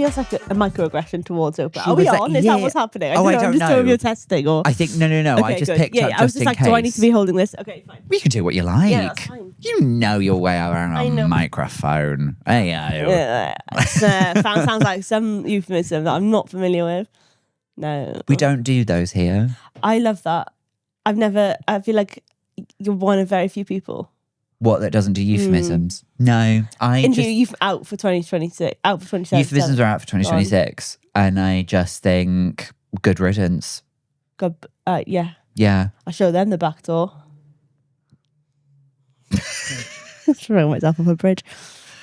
feels like a microaggression towards Oprah. Are we on? Is that what's happening? I don't know. I'm just doing your testing. Or I think, no. Okay, I just good. picked up I was just just in like, case. do I need to be holding this? Okay, fine. You can do what you like. Yeah, that's fine. You know your way around a microphone. Hey, Sounds like some euphemism that I'm not familiar with. No. we don't do those here. I love that. I feel like you're one of very few people. What, that doesn't do euphemisms? No, Out for 2026, out for 2027. Euphemisms are out for 2026, and I just think good riddance. God, yeah. Yeah. I show them the back door. Throwing myself off a bridge.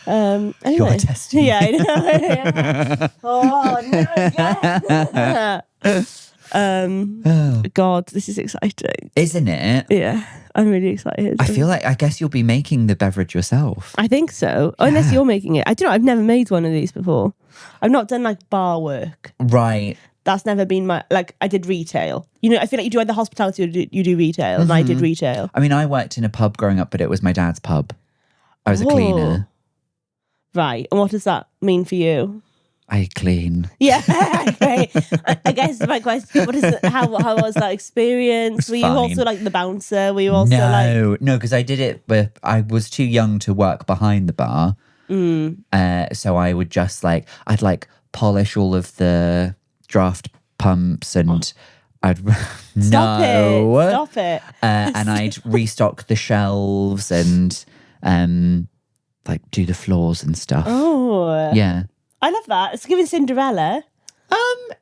Anyway. You're testing. Yeah, I know. Oh no. God, this is exciting. Isn't it? Yeah, I'm really excited. I guess you'll be making the beverage yourself. I think so. Unless you're making it. I don't know. I've never made one of these before. I've not done like bar work. Right. That's never been my, like, I did retail. You know, I feel like you do either hospitality or you do retail. And I did retail. I mean, I worked in a pub growing up, but it was my dad's pub. I was a cleaner. Right. And what does that mean for you? I clean. Yeah. Okay. I guess my question, how was that experience? Were you also like the bouncer? Were you also No, because I did it, but I was too young to work behind the bar. So I would just I'd polish all of the draft pumps and I'd Stop it. And I'd restock the shelves and do the floors and stuff. Oh yeah, I love that. It's giving Cinderella.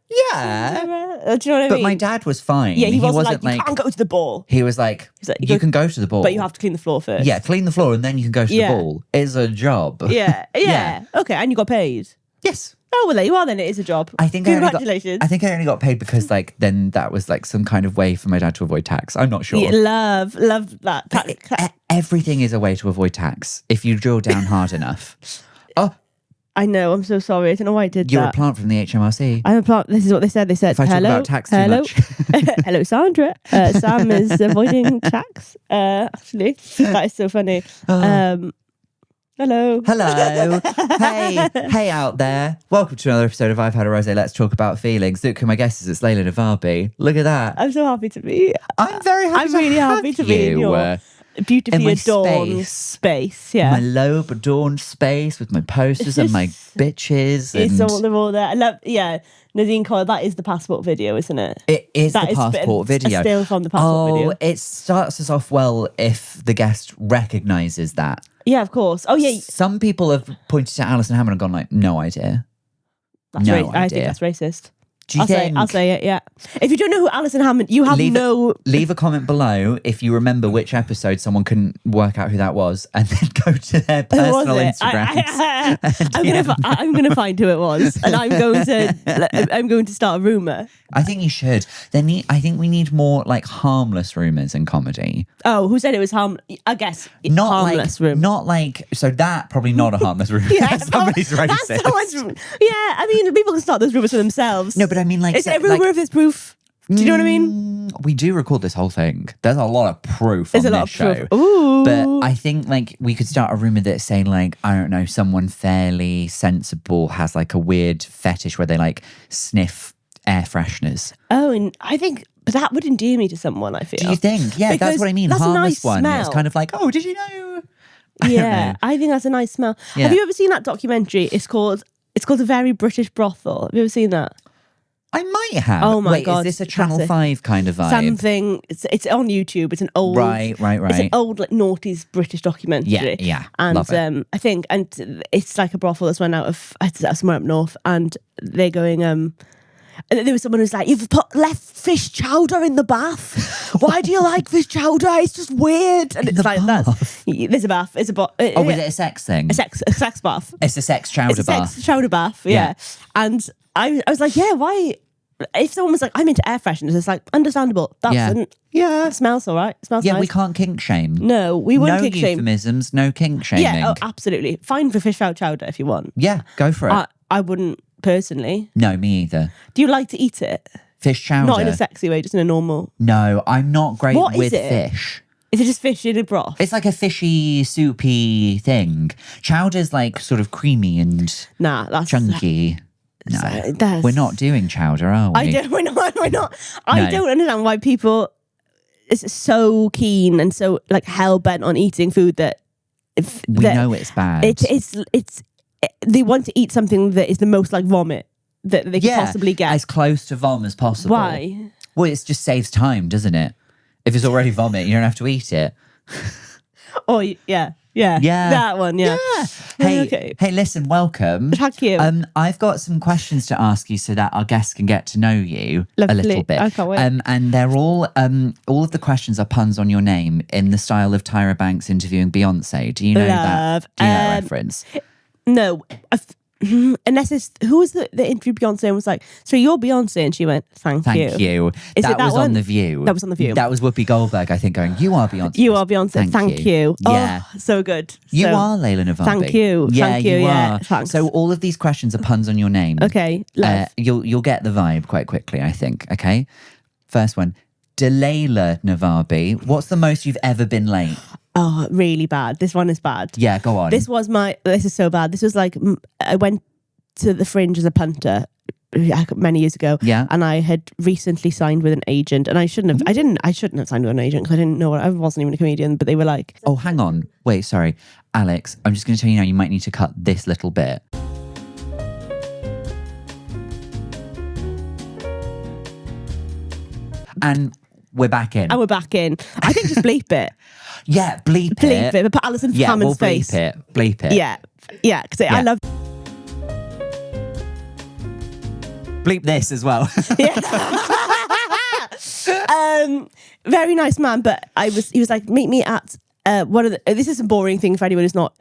Yeah. Cinderella. Do you know what I mean? But my dad was fine. Yeah, he wasn't like, you can't go to the ball. He was like, you can go to the ball, but you have to clean the floor first. Yeah, clean the floor and then you can go to the ball. It's a job. Yeah. Okay, and you got paid. Yes. Oh, well, there you are then. It is a job. Congratulations. I think I only got paid because then that was some kind of way for my dad to avoid tax. I'm not sure. Yeah, love that. Everything is a way to avoid tax if you drill down hard enough. Oh, I know. I'm so sorry. I don't know why I did You're that. a plant from the HMRC. I'm a plant. This is what they said. They said, if I talk about tax too much. Hello, Sandra. Sam is avoiding tax. Actually, that is so funny. Hello. Hey out there. Welcome to another episode of I've Had a Rosé, Let's Talk About Feelings. Look who my guest is. It's Leila Navabi. Look at that. I'm so happy to be. I'm very happy. I'm really happy to be in your beautifully adorned space. Yeah, my low adorned space with my posters and my bitches. It's all there. I love. Yeah, Nadine Coyle. That is the passport video, isn't it? It is the passport video. Still from the passport video. It starts us off well if the guest recognises that. Yeah, of course. Oh yeah. Some people have pointed to Alison Hammond and gone like, no idea. I think that's racist. Do you think? I'll say it, yeah. If you don't know who Alison Hammond, you have Leave a comment below if you remember which episode someone couldn't work out who that was, and then go to their personal Instagrams. I'm going to find who it was, and I'm going to start a rumour. I think you should. I think we need more harmless rumours in comedy. Oh, who said it was harmless? I guess not harmless rumour. So that probably not a harmless rumour. Yeah, somebody's racist. I mean, people can start those rumours for themselves. No, but I mean, is it a rumour if there's proof? Do you know what I mean? We do record this whole thing. There's a lot of proof on this show. Ooh. But I think we could start a rumour that's saying I don't know, someone fairly sensible has a weird fetish where they sniff air fresheners. Oh, and I think that would endear me to someone, I feel. Do you think? Yeah, because that's what I mean. That's harmless a nice one. Smell. It's kind of oh, did you know? Yeah, I think that's a nice smell. Yeah. Have you ever seen that documentary? It's called A Very British Brothel. Have you ever seen that? I might have. Oh my God. Is this a Channel 5 kind of vibe? Something. It's on YouTube. It's an old... Right. It's an old noughties British documentary. Yeah. And love it. I think, and it's a brothel that's run out of somewhere up north, and they're going... And there was someone who's like, you've left fish chowder in the bath. Why do you like fish chowder? It's just weird. And it's that. There's a bath. It's a bath. Oh, is it a sex thing? A sex bath. It's a sex chowder bath. Sex chowder bath, yeah. And I was like, yeah, why? If someone was like, I'm into air fresheners, it's understandable. It smells all right. It smells nice. Yeah, we can't kink shame. No, we wouldn't kink shame. No euphemisms, no kink shaming. Yeah, absolutely. Fine for fish chowder if you want. Yeah, go for it. I wouldn't personally. No, me either. Do you like to eat it? Fish chowder? Not in a sexy way, just in a normal. No, I'm not great with fish. Is it just fish in a broth? It's like a fishy, soupy thing. Chowder's sort of creamy and that's chunky. No, that's- we're not doing chowder, are we? We're not. I No. don't understand why people is so keen and so like hell bent on eating food that We know it's bad. It's they want to eat something that is the most like vomit that they can possibly get. as close to vom as possible. Why? Well, it just saves time, doesn't it? If it's already vomit, you don't have to eat it. Oh yeah, that one, yeah. Hey, Okay. hey, listen, welcome. Thank you. I've got some questions to ask you so that our guests can get to know you a Lovely. little bit. I can't wait. And they're all of the questions are puns on your name in the style of Tyra Banks interviewing Beyonce. Do you know that? Love. Do you know that reference? No, unless it's who was the interview Beyonce and was like, so you're Beyonce, and she went, thank you. That Is it that was one? on The View. That was on The View. That was Whoopi Goldberg, I think, going, you are Beyonce. You are Beyonce. Thank you. Yeah. Oh, so good. You So- are Leila Navabi. Thank you. Yeah, Thank you. you Yeah, are. thanks. So all of these questions are puns on your name. Okay, love. You'll get the vibe quite quickly, I think. Okay. First one. Leila Navabi. What's the most you've ever been late? Oh, really bad. This one is bad. Yeah, go on. This is so bad. This was like, I went to the Fringe as a punter many years ago. Yeah. And I had recently signed with an agent, and I shouldn't have signed with an agent because I didn't know I wasn't even a comedian, but they were like, Oh, hang on. Wait, sorry. Alex, I'm just going to tell you now, you might need to cut this little bit. And we're back in. and we're back in. I think just bleep it. Yeah, bleep it. Bleep it. But put Alison Yeah, Hammond's we'll face. bleep it. Bleep it. Yeah. Yeah. Because I love Bleep this as well. very nice man, but he was like, meet me at one of the, this is a boring thing for anyone who's not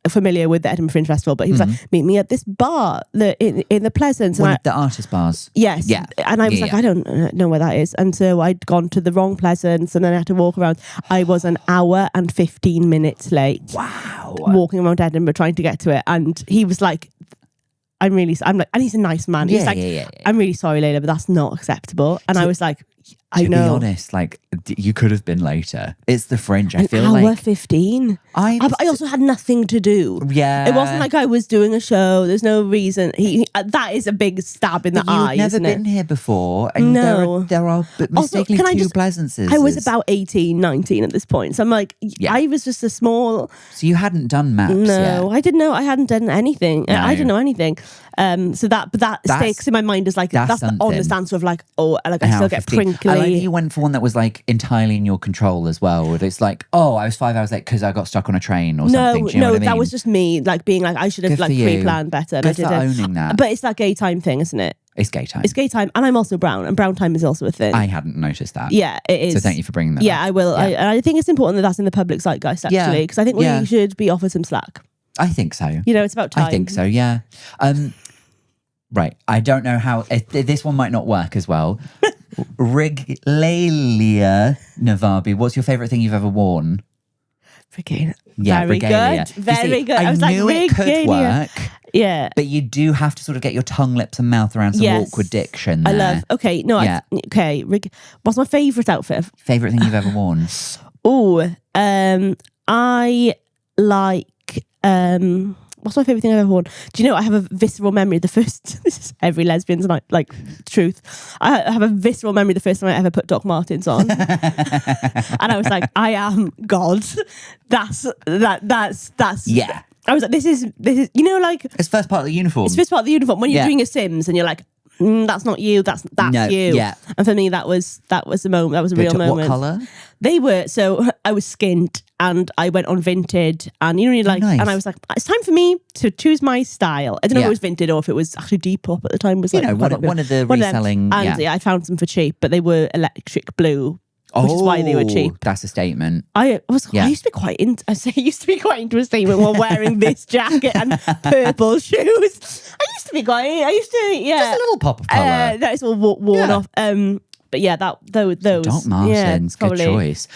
familiar with the Edinburgh Fringe Festival, but he was like, meet me at this bar in the Pleasance. One And of the artist bars. yes. Yeah. And I was like, Yeah. I don't know where that is. And so I'd gone to the wrong Pleasance and then I had to walk around. I was an hour and 15 minutes late. Wow. Walking around Edinburgh trying to get to it. And he was like, I'm like, and he's a nice man. He's Yeah, like, yeah. I'm really sorry, Leila, but that's not acceptable. And I was like, I To know. be honest, like you could have been later. It's the Fringe. I feel hour like 15. But I also had nothing to do. Yeah. It wasn't like I was doing a show. There's no reason. That is a big stab in the eye, You've never isn't been it? here before, and No. there are mistakenly can I two just- Pleasances. I was about 18, 19 at this point. So I'm like, I was just a small... So you hadn't done maps No, yet. I didn't know. I hadn't done anything. No. I didn't know anything. So that sticks in my mind as like, that's the something. honest answer of like, oh, like I An still hour get 15. I like that prinkly. you went for one that was like entirely in your control as well. Where it's like, oh, I was 5 hours late because I got stuck on a train or something. Do you know what I mean? that was just me like being like, I should have Good like for you. pre-planned better. And I Good for didn't. owning that. But it's that gay time thing, isn't it? It's gay time. It's gay time, and I'm also brown, and brown time is also a thing. I hadn't noticed that. Yeah, it is. So thank you for bringing that Yeah, up. I will. Yeah. I think it's important that that's in the public zeitgeist, Yeah. actually, because I think Yeah. we should be offered some slack. I think so. You know, it's about time. I think so, yeah. Right. I don't know how this one might not work as well. Leila Navabi, what's your favourite thing you've ever worn? Regalia. Yeah, Very regalia. good. You Very see, good. I was like, knew it could regalia. work, Yeah. but you do have to sort of get your tongue, lips, and mouth around some Yes. awkward diction I there. love. Okay, no. Yeah. Okay. What's my favourite outfit? Favourite thing you've ever worn? Oh, I like. What's my favourite thing I've ever worn? Do you know I have a visceral memory of the first? This is every lesbian's night, like truth. I have a visceral memory the first time I ever put Doc Martens on, and I was like, I am God. That's. Yeah. I was like, this is. You know, like It's first part of the uniform. it's first part of the uniform when you're Yeah. doing a Sims and you're like. That's not you. That's No, you. yeah. And for me, that was the moment. That was a real moment. What colour? They were, so I was skint and I went on Vinted and you know, you're like, Nice. and I was like, it's time for me to choose my style. I don't know if Yeah. it was Vinted or if it was actually Depop at the time. Was You like know, quite one of the one of them. reselling. And yeah. I found some for cheap, but they were electric blue, which is why they were cheap. That's a statement. I Yeah. used to be quite into. I say I used to be quite into a statement while wearing this jacket and purple shoes. I used to, yeah, Just a little pop of colour. that is all worn Yeah. off. But yeah, those Doc Martens, yeah, good choice.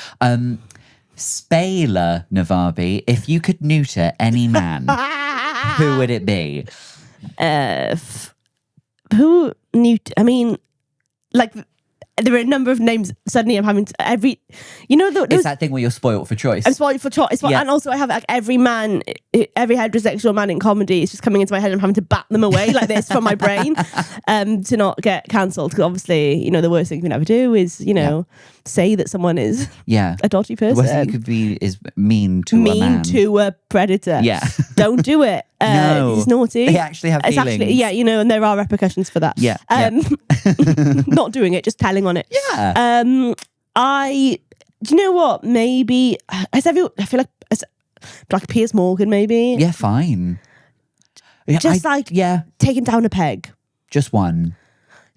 Leila Navabi, if you could neuter any man, who would it be? Who knew? I mean, like there are a number of names. Suddenly, I'm having to, every. It's that thing where you're spoiled for choice. I'm spoiled for choice. And also, I have like every heterosexual man in comedy is just coming into my head. And I'm having to bat them away like this from my brain, to not get cancelled. Because obviously, the worst thing you can ever do is, say that someone is a dodgy person. The worst thing you could be is mean to a man. Mean to a predator. Yeah. Don't do it. No. It's naughty. They actually have feelings. And there are repercussions for that. Yeah. Not doing it, just telling on it. Yeah. Do you know what? Maybe I feel like Piers Morgan, maybe. Yeah, fine. Just taking down a peg. Just one.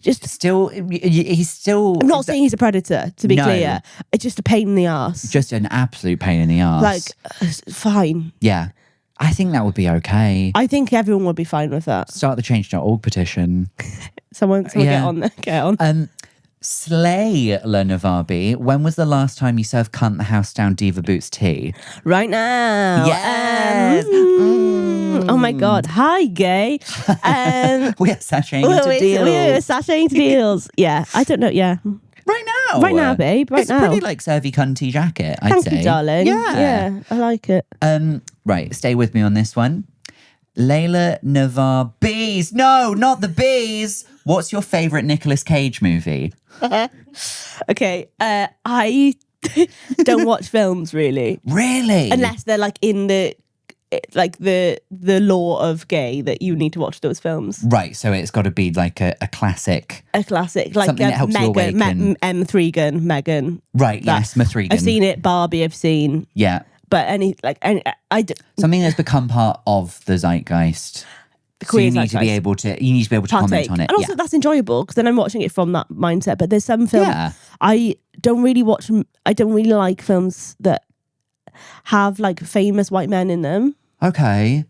Just still, he's still. I'm not saying he's a predator, to be clear. It's just a pain in the arse. Just an absolute pain in the arse. Like, fine. Yeah. I think that would be okay. I think everyone would be fine with that. Start the change.org petition. Someone get on there. Get on. Slay, Leila Navabi. When was the last time you served cunt the house down diva boots tea? Right now. Yes. Oh my God. Hi, gay. We are sashaying into deals. We are sashaying into deals. Yeah. I don't know. Yeah. Right now. Right now, babe. Right now. It's a pretty like servy cunty jacket, I'd say. Thank you, darling. Yeah. I like it. Right. Stay with me on this one. Leila Navabi. No, not the bees. What's your favourite Nicolas Cage movie? Okay. I don't watch films really. Really? Unless they're like in the law of gay that you need to watch those films. Right, so it's got to be like a classic. A classic, like something that helps you awaken. M3gun, Megan. Right, yes, M3gun. I've seen it. Barbie, I've seen. Yeah. But something that's become part of the zeitgeist. So you need to be able to comment on it. And also that's enjoyable because then I'm watching it from that mindset. But there's some films I don't really like films that have like famous white men in them. Okay.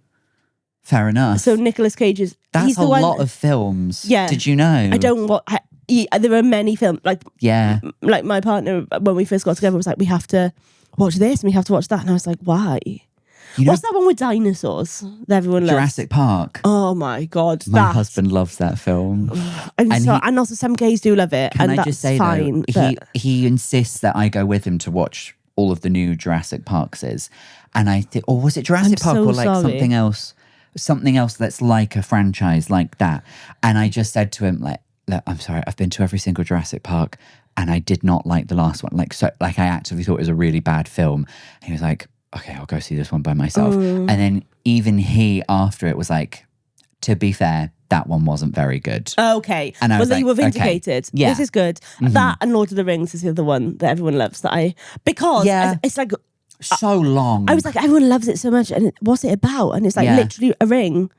Fair enough. So Nicolas Cage is... That's a lot of films. Yeah. Did you know? I don't want... there are many films... Like my partner, when we first got together, was like, we have to watch this and we have to watch that. And I was like, why? What's that one with dinosaurs that everyone loves? Jurassic Park. Oh my God. My husband loves that film. And also some gays do love it. Can and I just say fine, though, he insists that I go with him to watch all of the new Jurassic Parks is. And I think, or was it Jurassic Park or like something else? Something else that's like a franchise like that. And I just said to him, like, look, I'm sorry, I've been to every single Jurassic Park and I did not like the last one. I actively thought it was a really bad film. And he was like, okay, I'll go see this one by myself. And then even he, after it, was like, to be fair, that one wasn't very good. Okay. And I was like, you were vindicated. Okay. Yeah. This is good. Mm-hmm. That and Lord of the Rings is the other one that everyone loves. Because it's like... So long. I was like, everyone loves it so much. And what's it about? And it's like literally a ring.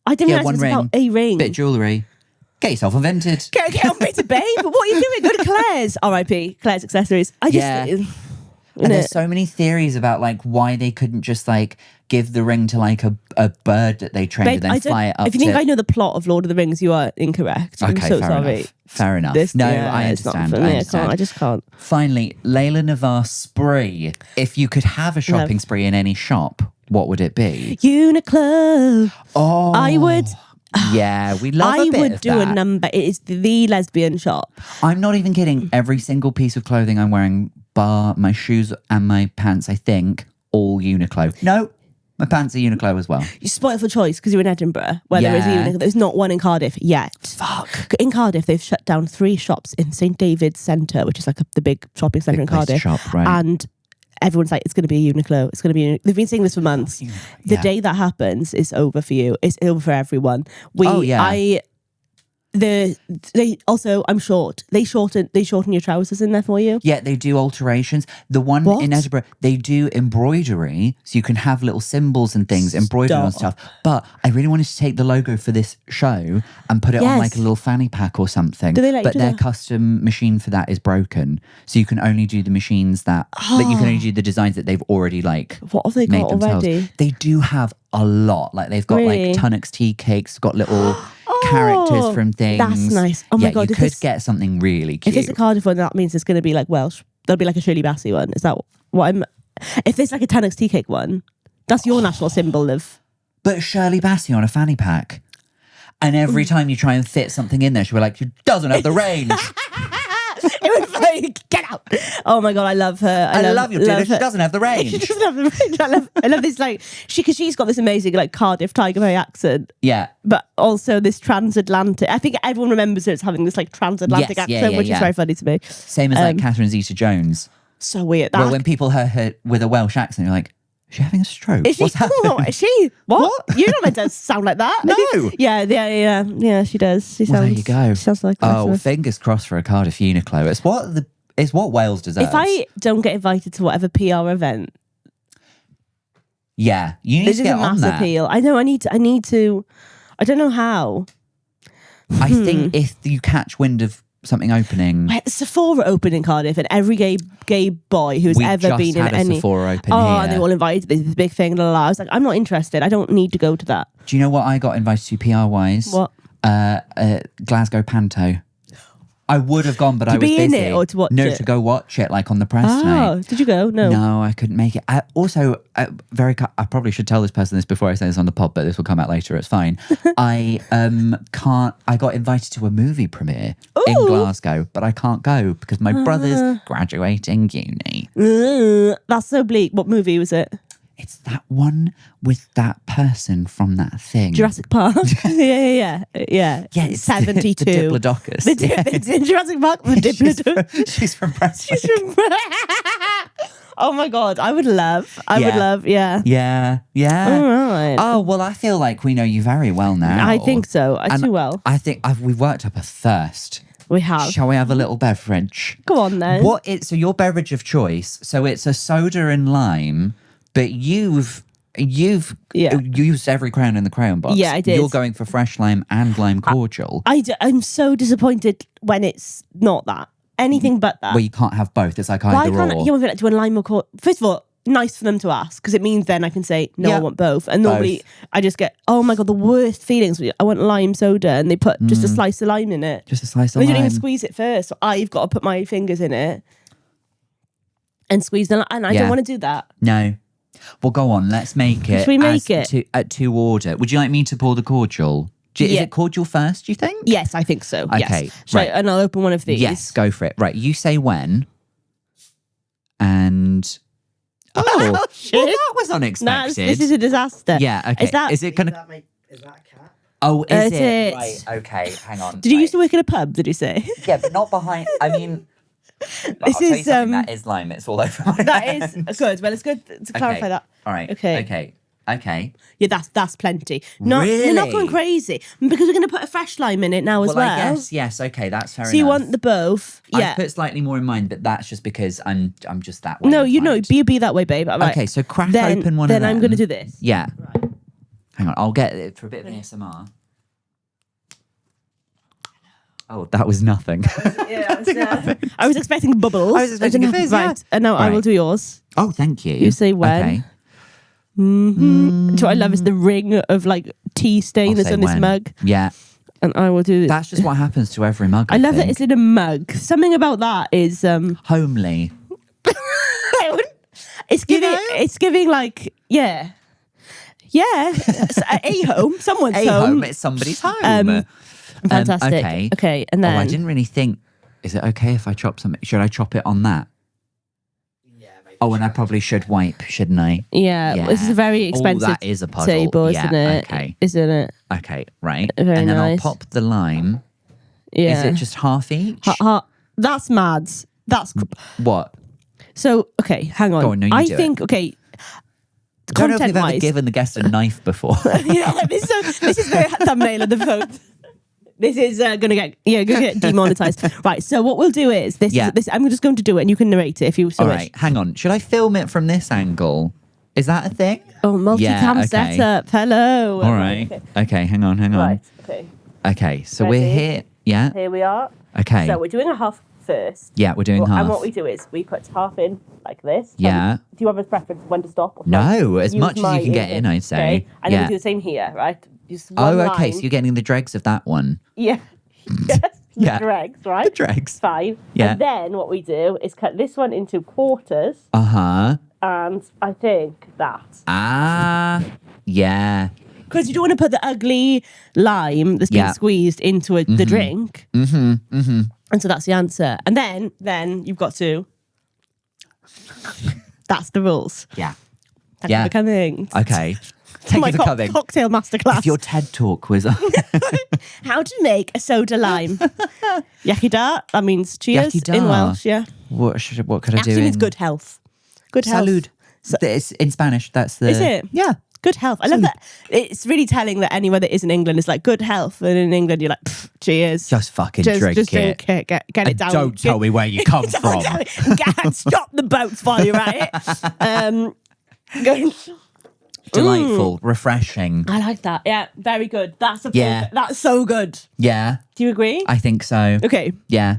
I didn't realize it was about a ring. Bit of jewellery. Get yourself invented. Get on me to babe. What are you doing? Go to Claire's. R.I.P. Claire's Accessories. And there's so many theories about like why they couldn't just like give the ring to like a bird that they trained and then fly it up. If you think I know the plot of Lord of the Rings, you are incorrect. I'm so sorry. Fair enough. I understand. I just can't. Finally, Leila Navabi. If you could have a shopping spree in any shop, what would it be? Uni Qlo. Oh, I would. Yeah, we love a bit of that. I would do a number. It is the lesbian shop. I'm not even kidding. Every single piece of clothing I'm wearing, bar my shoes and my pants, I think, all Uni Qlo. No, my pants are Uni Qlo as well. You're spoiled for choice because you're in Edinburgh, where there is a Uni Qlo. There's not one in Cardiff yet. Fuck. In Cardiff, they've shut down 3 shops in St David's Centre, which is like the big shopping centre in Cardiff. Shop, right. And everyone's like, it's going to be a Uni Qlo. It's going to be. They've been saying this for months. The day that happens, it's over for you. It's over for everyone. I'm short. They shorten your trousers in there for you. Yeah, they do alterations. The one in Edinburgh, they do embroidery, so you can have little symbols and things embroidered on stuff. But I really wanted to take the logo for this show and put it on like a little fanny pack or something. Do they let you do their that? custom machine for that is broken, so you can only do the machines that you can only do the designs that they've already like. What have they got already? They do have a lot. Like they've got like Tunnocks tea cakes, got little. Characters from things. That's nice. Oh my God. You could get something really cute. If it's a Cardiff one, that means it's going to be like Welsh. There'll be like a Shirley Bassey one. Is that what I'm... If there's like a Tunnocks tea cake one, that's your national symbol of... But Shirley Bassey on a fanny pack. And every time you try and fit something in there, she'll be like, she doesn't have the range. It was like, get out. Oh my God, I love her. I love your dinner. She her. doesn't have the range. She doesn't have the range. I love this, like, because she's got this amazing, like, Cardiff Tiger Bay accent. Yeah. But also this transatlantic. I think everyone remembers her as having this, like, transatlantic accent, which is very funny to me. Same as, like, Catherine Zeta-Jones. So weird. Well, when people hear her with a Welsh accent, you're like, is she having a stroke? Is she? What's happening? Is she? What? You're not meant to sound like that. No. Yeah, she does. She sounds, Well, there you go. She sounds like Oh, fingers crossed for a Cardiff Uni Qlo. It's what Wales deserves. If I don't get invited to whatever PR event, yeah, you need this to is get a on mass that. appeal. I know. I need to. I don't know how. I think if you catch wind of something opening, Sephora opened in Cardiff, and every gay boy who's we ever just been in had a any Sephora open oh, here. and they all invited this big thing. La, la, la. I was like, I'm not interested. I don't need to go to that. Do you know what I got invited to PR wise? What? Glasgow Panto. I would have gone, but I was be in busy. it or to watch no, it? to go watch it, like on the press night. Oh, did you go? No. No, I couldn't make it. I probably should tell this person this before I say this on the pod, but this will come out later. It's fine. I can't. I got invited to a movie premiere in Glasgow, but I can't go because my brother's graduating uni. That's so bleak. What movie was it? It's that one with that person from that thing. Jurassic Park. yeah. Yeah, it's 72. the Diplodocus. It's in Jurassic Park. The Diplodocus. She's from Prestwick. Oh my God, I would love. Yeah. Yeah. All right. Oh, well, I feel like we know you very well now. I think so. Too well. I think we've worked up a thirst. We have. Shall we have a little beverage? Go on then. So your beverage of choice, so it's a soda and lime, but you've used every crown in the crayon box. Yeah, I did. You're going for fresh lime and lime cordial. I'm so disappointed when it's not that. Anything but that. Well, you can't have both. It's like Why either can't or. you want to do a lime or cordial? First of all, nice for them to ask because it means then I can say no, Yeah. I want both. And normally I just get oh my God, the worst feelings. I want lime soda and they put just a slice of lime in it. Just a slice of They lime. don't even squeeze it first. So I've got to put my fingers in it and squeeze the lime. And I don't want to do that. No. Well, go on. Let's make it. Should we make it? At two order? Would you like me to pour the cordial? Is it cordial first, do you think? Yes, I think so. Okay, Yes. Right. And I'll open one of these. Yes, go for it. Right, you say when. And... Oh, shit. Well, that was Nah, unexpected. this is a disaster. Yeah, okay. Is it going to... Is that a cat? Oh, is it? it? Right, okay, hang on. Did you used to work in a pub, did you say? Yeah, but not behind... I mean... This I'll tell you is, something, that is lime. It's all over my That hands. is good. Well, it's good to clarify that. All right. Okay. Okay. Yeah, that's plenty. No, we're not going Really? crazy because we're going to put a fresh lime in it now as well. I guess, yes, okay, that's fair enough. So you want the both? Yeah. I put slightly more in mind, but that's just because I'm just that way. No, you know, inclined. be that way, babe. Right. Okay, so crack then, open one then of them. I'm going to do this. Yeah. Hang on, I'll get it for a bit of ASMR. Oh, that was nothing. Yeah, I was expecting bubbles. I was expecting a fizz, yeah. Right, and now I will Right. do yours. Oh, thank you. You say when. Okay. So what I love is the ring of like tea stain I'll that's say on this when. mug, Yeah, and I will do. that's just what happens to every mug. I love that think. it's in a mug. Something about that is Homely. it's giving. know? It's giving like yeah. A home, someone's A home. home, it's somebody's home. Fantastic. Okay. Okay, and then Oh, I didn't really think. Is it okay if I chop something? Should I chop it on that? Yeah, maybe. Oh, and I probably should wipe, shouldn't I? yeah, this is a very expensive that is a puzzle. table, Yeah, isn't it? okay. Isn't it? Okay, right. Very and then nice. I'll pop the lime. Yeah. Is it just half each? That's mad. That's What? so. Okay, hang on. Go on, no, you I do it. think okay. I don't know if you've ever Content-wise, given the guest a knife before. yeah, this is the thumbnail of the phone. This is gonna get demonetized. Right. So what we'll do is this. Yeah. This I'm just going to do it, and you can narrate it if you so All wish. right, hang on. Should I film it from this angle? Is that a thing? Oh, multicam Yeah, okay. setup. Hello. All right. Okay, hang on. Right. Okay. Okay, so Ready? we're here. Yeah. Here we are. Okay. So we're doing a half first. Yeah, we're doing half. And what we do is we put half in like this. Yeah. Do you have a preference when to stop? Or No, as use much as my you can get in, I'd say. Okay. And then Yeah. we do the same here, right? Just Oh, one okay. line. So you're getting the dregs of that one. Yeah. Yes. The Yeah. dregs, right? The dregs. Fine. Yeah. And then what we do is cut this one into quarters, Uh-huh. and I think that. Ah. Yeah. Because you don't want to put the ugly lime that's been Yeah. squeezed into the drink. Mm-hmm. And so that's the answer. And then you've got to. That's the rules. Yeah. Thank you for coming. Okay. To Thank my you for coming. cocktail masterclass. If your TED talk was How to make a soda lime. Yaki da, that means cheers Yaki da. in Welsh, yeah. what could I do? Actually means good health. Good health. Salud. It's in Spanish. That's the. Is it? Yeah. Good health. I love that. It's really telling that anywhere that is in England is like good health. And in England, you're like, cheers. Just fucking drink just it. drink it. Get it And down. don't tell me where you come from. Stop the boats while you're at it. Delightful, refreshing. I like that. Yeah, very good. Yeah. That's so good. Yeah, Do you agree? I think so. Okay. Yeah.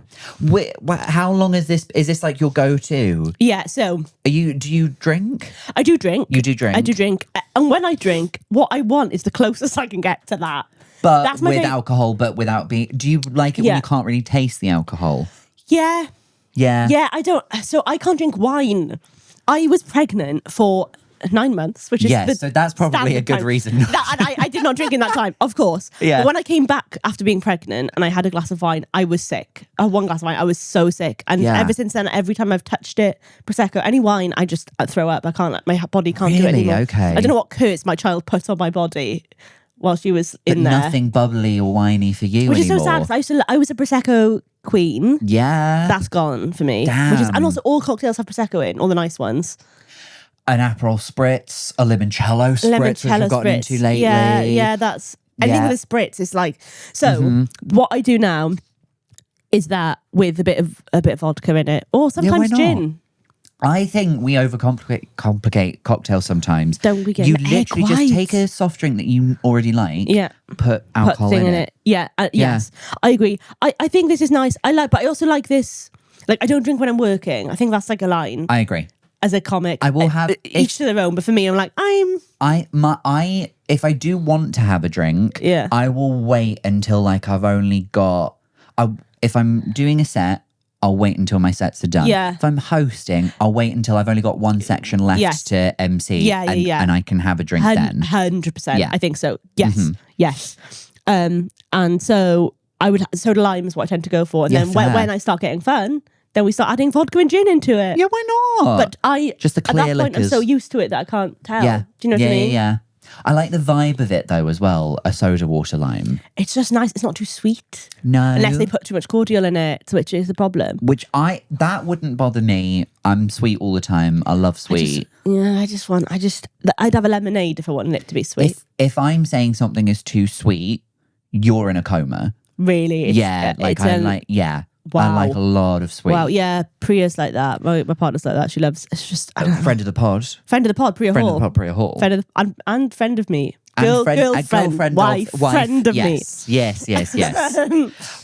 How long is this? Is this like your go-to? Yeah, so Do you drink? I do drink. You do drink? I do drink. And when I drink, what I want is the closest I can get to that. But That's my with thing. alcohol, but without being. Do you like it Yeah. when you can't really taste the alcohol? Yeah. Yeah. Yeah, I don't. So I can't drink wine. I was pregnant for 9 months, which is Yes, the so that's probably a standard good time. reason. And I did not drink in that time, of course. Yeah. But when I came back after being pregnant and I had a glass of wine, I was sick. I had one glass of wine, I was so sick. And Yeah. ever since then, every time I've touched it, Prosecco, any wine, I just throw up. I can't. My body can't do it Really? anymore. Okay. I don't know what curse my child put on my body while she was in But there. nothing bubbly or winey for you Which anymore. is so sad because I was a Prosecco queen. Yeah. That's gone for me. Damn. And also all cocktails have Prosecco in, all the nice ones. An Aperol spritz, a limoncello spritz, which I've gotten into lately. Yeah, that's. I think Yeah. the spritz is like. So what I do now is that with a bit of vodka in it, or sometimes not? gin. I think we complicate cocktails sometimes. Don't we get You an egg literally just white? take a soft drink that you already like, Yeah. put Put alcohol thing in it. Yeah. Yes, I agree. I think this is nice. But I also like this. Like I don't drink when I'm working. I think that's like a line I agree. as a comic. I will have each to their own. But for me, I'm like if I do want to have a drink, Yeah. I will wait until like I've only got. If I'm doing a set, I'll wait until my sets are done. Yeah. If I'm hosting, I'll wait until I've only got one section left Yes. to MC. Yeah. And I can have a drink then. 100%. Yeah. I think so. Yes. Yes. And so I would soda lime is what I tend to go for. And Yeah, then fair. when I start getting fun, then we start adding vodka and gin into it. Yeah, why not? But Just the clear at that point, I'm liquors. so used to it that I can't tell. Yeah. Do you know what I mean? Yeah. I like the vibe of it though as well. A soda water lime. It's just nice. It's not too sweet. No. Unless they put too much cordial in it, which is the problem. Which that wouldn't bother me. I'm sweet all the time. I love sweet. I'd have a lemonade if I wanted it to be sweet. If I'm saying something is too sweet, you're in a coma. Really? Yeah. Like I like Wow. I like a lot of sweet. Wow, yeah, Priya's like that. My partner's like that. She loves. It's just I don't know. Friend of the pod. Friend of the pod, Priya Friend Hall. of the pod, Priya Hall. Friend of and friend of me. And Girlfriend, wife, friend of me. Yes.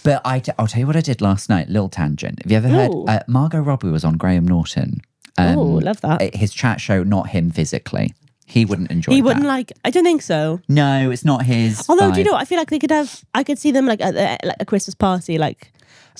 But I'll tell you what I did last night. Little tangent. Have you ever heard? Ooh. Margot Robbie was on Graham Norton. Oh, love that. His chat show, not him physically. He wouldn't enjoy He that. wouldn't like. I don't think so. No, it's not his. Although, vibe. do you know what? I feel like they could have. I could see them like at a Christmas party, like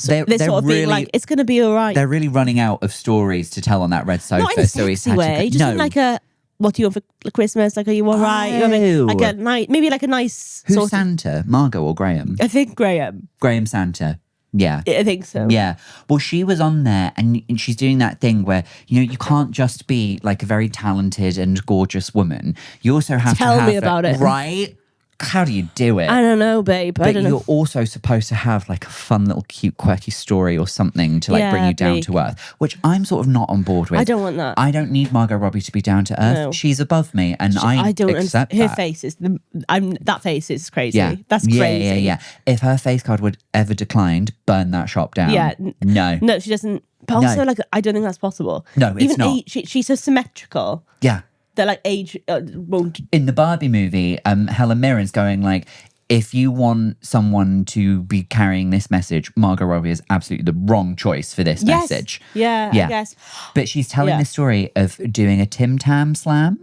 They're sort of being really- like, it's going to be all right. They're really running out of stories to tell on that red sofa. Not in a so he's sexy had way, to just in like a. What do you want for Christmas? Like, are you all right? You know what I mean? Oh. Like a nice, maybe like a nice Who's sort of. Santa? Margot or Graham? I think Graham. Graham Santa. Yeah. I think so. Yeah. Well, she was on there and she's doing that thing where, you can't just be like a very talented and gorgeous woman. You also have Tell to have me about it. Right? How do you do it? I don't know, babe. I But don't know. you're also supposed to have like a fun little cute quirky story or something to like bring Yeah, you down bleak. to earth, which I'm sort of not on board with. I don't want that. I don't need Margot Robbie to be down to earth. No. She's above me and I don't accept Her that. face is that face is crazy. Yeah. That's crazy. Yeah. If her face card would ever declined, burn that shop down. Yeah. No. No, she doesn't. But No. also, like, I don't think that's possible. No, it's Even not. Age, she's so symmetrical Yeah. that like age won't. In the Barbie movie, Helen Mirren's going like, if you want someone to be carrying this message, Margot Robbie is absolutely the wrong choice for this Yes. message. Yeah, Yeah. I guess. But she's telling Yeah. the story of doing a Tim Tam slam.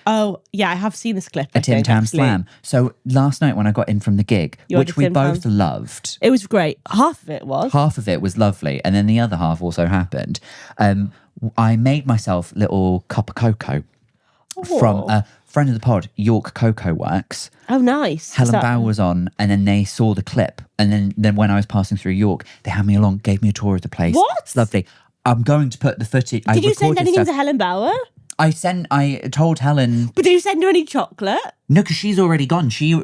Oh, yeah, I have seen this clip. A Tim Tam slam. So last night when I got in from the gig, You had which a we Tim both Tam. loved, It was great. Half of it was. half of it was lovely, and then the other half also happened. I made myself a little cup of cocoa friend of the pod, York Cocoa Works. Oh, nice. Helen Bow was on, and then they saw the clip, and then when I was passing through York, they had me along, gave me a tour of the place. What? It's lovely. I'm going to put the footage. Did you send anything to Helen Bauer? I told Helen. But did you send her any chocolate? No, because she's already gone. She's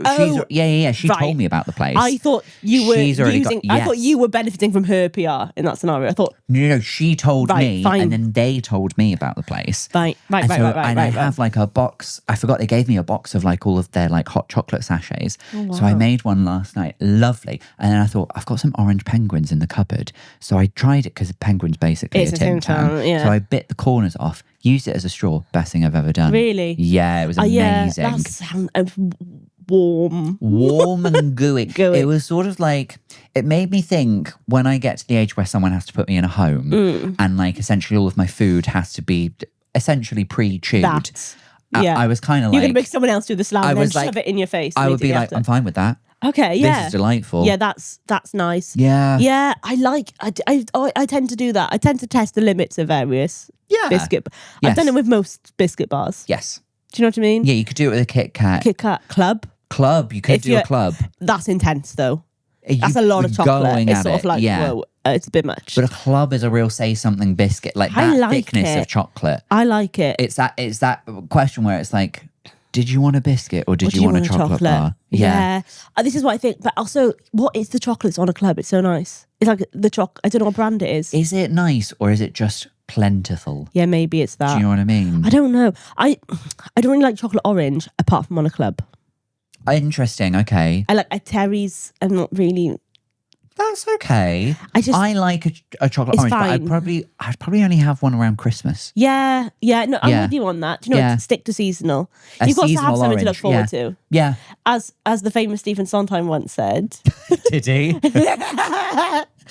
yeah. She right. told me about the place. I thought you were She's already using. got- I thought yes. you were benefiting from her PR in that scenario. I thought No, she told Right, me, fine. and then they told me about the place. right. And I have like a box. I forgot they gave me a box of like all of their like hot chocolate sachets. So I made one last night. Lovely. And then I thought I've got some orange penguins in the cupboard. So I tried it because penguins basically It's a a Tim Tim Tam, Tam. yeah. So I bit the corners off. Used it as a straw. Best thing I've ever done. Really? Yeah, it was Yeah, amazing. that sounds warm. Warm and gooey. Gooey. It was sort of like, it made me think when I get to the age where someone has to put me in a home and like essentially all of my food has to be essentially pre-chewed. I was kind of like, you're gonna make someone else do the slam I and then was like- shove it in your face. I would be immediately like, after. I'm fine with that. Okay, yeah, This is delightful. Yeah, that's nice. Yeah. Yeah, I tend to do that. I tend to test the limits of various biscuit. I've Yes. done it with most biscuit bars. Yes. Do you know what I mean? Yeah, you could do it with a Kit Kat. Kit Kat club. Club. You could If do a you're- club. That's intense though. That's You- a lot of chocolate. going It's at sort it, of like, yeah. whoa, it's a bit much. But a club is a real say something biscuit, like I that like thickness it. of chocolate. I like it. It's that question where it's like, did you want a biscuit or did Or do you want a chocolate bar? Yeah. This is what I think. But also, what is the chocolates on a club? It's so nice. It's like the I don't know what brand it is. Is it nice or is it just plentiful? Yeah, maybe it's that. Do you know what I mean? I don't know. I don't really like chocolate orange apart from on a club. Interesting. Okay. I like a Terry's. I'm not really. That's okay. I like a chocolate It's orange, fine. but I'd probably only have one around Christmas. Yeah. No, I'm Yeah. with you on that. Do you know, Yeah. stick to seasonal. A You've got to have seasonal something to look orange, forward to. Yeah. As the famous Stephen Sondheim once said, Did he?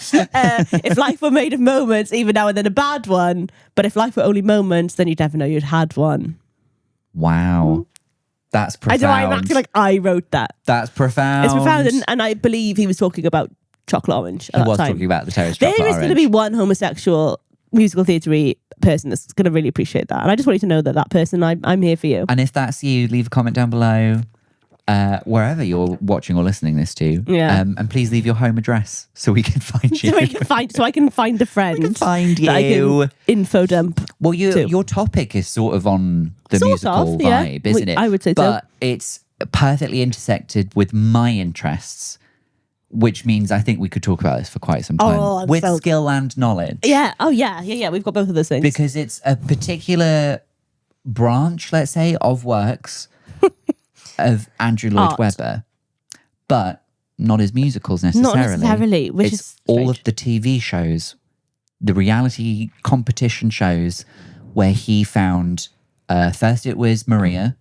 if life were made of moments, even now and then a bad one. But if life were only moments, then you'd never know you'd had one. Wow. That's I profound. don't know, I'm acting like I wrote that. That's profound. It's profound, and I believe he was talking about chocolate orange at He that was time. talking about the terrace There chocolate is going to orange. be one homosexual musical theatre person that's going to really appreciate that. And I just want you to know that person, I'm here for you. And if that's you, leave a comment down below, wherever you're watching or listening this to. Yeah. And please leave your home address so we can find you. So I can find a friend. find that I you. can info dump. Well, too. your topic is sort of on the Sort musical of, yeah. vibe, isn't it? I would say so. But it's perfectly intersected with my interests, which means I think we could talk about this for quite some time. Oh, I'm with so- skill and knowledge. Yeah. Oh, yeah. We've got both of those things. Because it's a particular branch, let's say, of works of Andrew Lloyd Art. Webber, but not his musicals necessarily. Not necessarily, which it's is all strange. of the TV shows, the reality competition shows where he found, first it was Maria,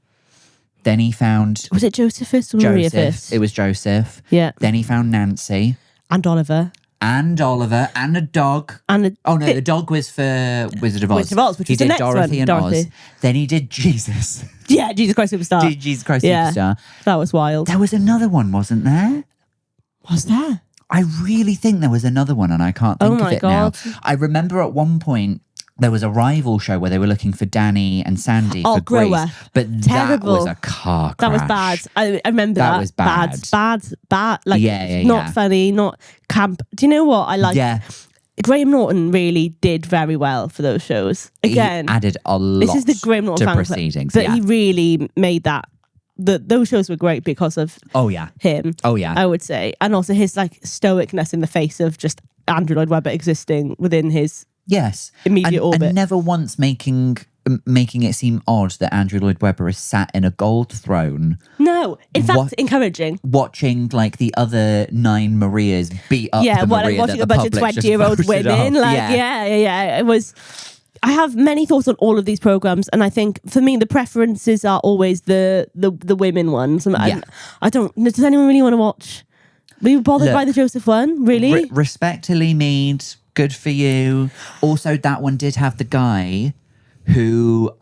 then he found Was it Joseph first or Maria Joseph. first? It was Joseph. Yeah. Then he found Nancy And Oliver. and Oliver and a dog. And The dog was for Wizard of Oz. Wizard of Oz, which he was the did next Dorothy one, and Dorothy. Oz. Then he did Jesus. yeah, Jesus Christ Superstar. Did Jesus Christ Yeah. Superstar. That was wild. There was another one, wasn't there? Was there? I really think there was another one and I can't think Oh of my it God. now. I remember at one point there was a rival show where they were looking for Danny and Sandy Oh, for Grow Grease. Up. But Terrible. that was a car crash. That was bad. I remember that. That was bad. Bad. Like, Yeah, not yeah. funny, not camp. Do you know what? I like Yeah. Graham Norton really did very well for those shows. Again, He added a lot this is the Graham Norton to fan club, proceedings. but yeah. he really made that. Those shows were great because of Oh, yeah. him. Oh, yeah. I would say, and also his like stoicness in the face of just Andrew Lloyd Webber existing within his Yes. immediate orbit. And never once making it seem odd that Andrew Lloyd Webber is sat in a gold throne No, in fact, What- encouraging. watching like the other 9 Marias beat up Yeah, the well, Maria watching that a the bunch of public just 20-year-old voted women. off. Like, yeah. It was. I have many thoughts on all of these programs, and I think for me the preferences are always the women ones. And Yeah. I don't. Does anyone really want to watch? Were you bothered Look, by the Joseph one? Really? Respect to Lee Mead, good for you. Also, that one did have the guy who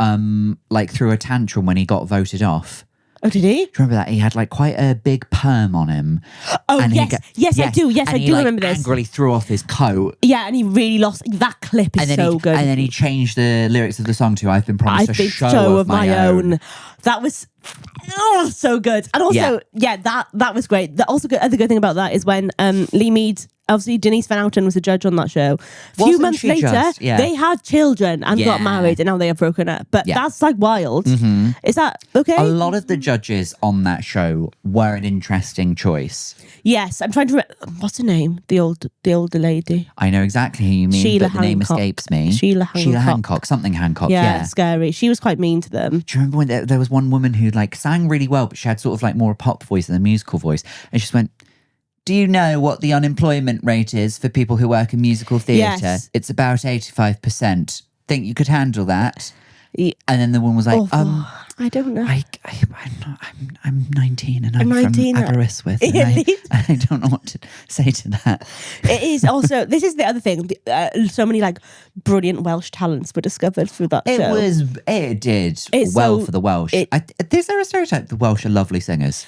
like threw a tantrum when he got voted off. Oh, did he? Do you remember that? He had like quite a big perm on him. Oh, And yes. Yes, I do. Yes, and I he, do like, remember this. angrily threw off his coat. Yeah, and he really lost. That clip is And then so good. And then he changed the lyrics of the song to "I've been promised I've a been show of my own." That was so good. And also, that was great. The also good, other good thing about that is when Lee Mead, obviously Denise Van Outen was a judge on that show. A few Wasn't months she later, just? Yeah. they had children and got Yeah. married, and now they have broken up. But Yeah. that's like wild. Is that okay? A lot of the judges on that show were an interesting choice. Yes, I'm trying to. What's her name? The older lady. I know exactly who you mean, Sheila but the name Hancock. escapes me. Sheila Hancock. Hancock, something Hancock. Yeah, Yeah. scary. She was quite mean to them. Do you remember when there was one woman who like sang really well, but she had sort of like more a pop voice than a musical voice, and she just went, "Do you know what the unemployment rate is for people who work in musical theatre? Yes. It's about 85%. Think you could handle that?" Yeah. And then the woman was like, I don't know. I'm 19 and I'm 19, from Aberystwyth, and I don't know what to say to that. It is also, this is the other thing. So many like brilliant Welsh talents were discovered through that show. It did It's well so- for the Welsh. Is there a stereotype the Welsh are lovely singers?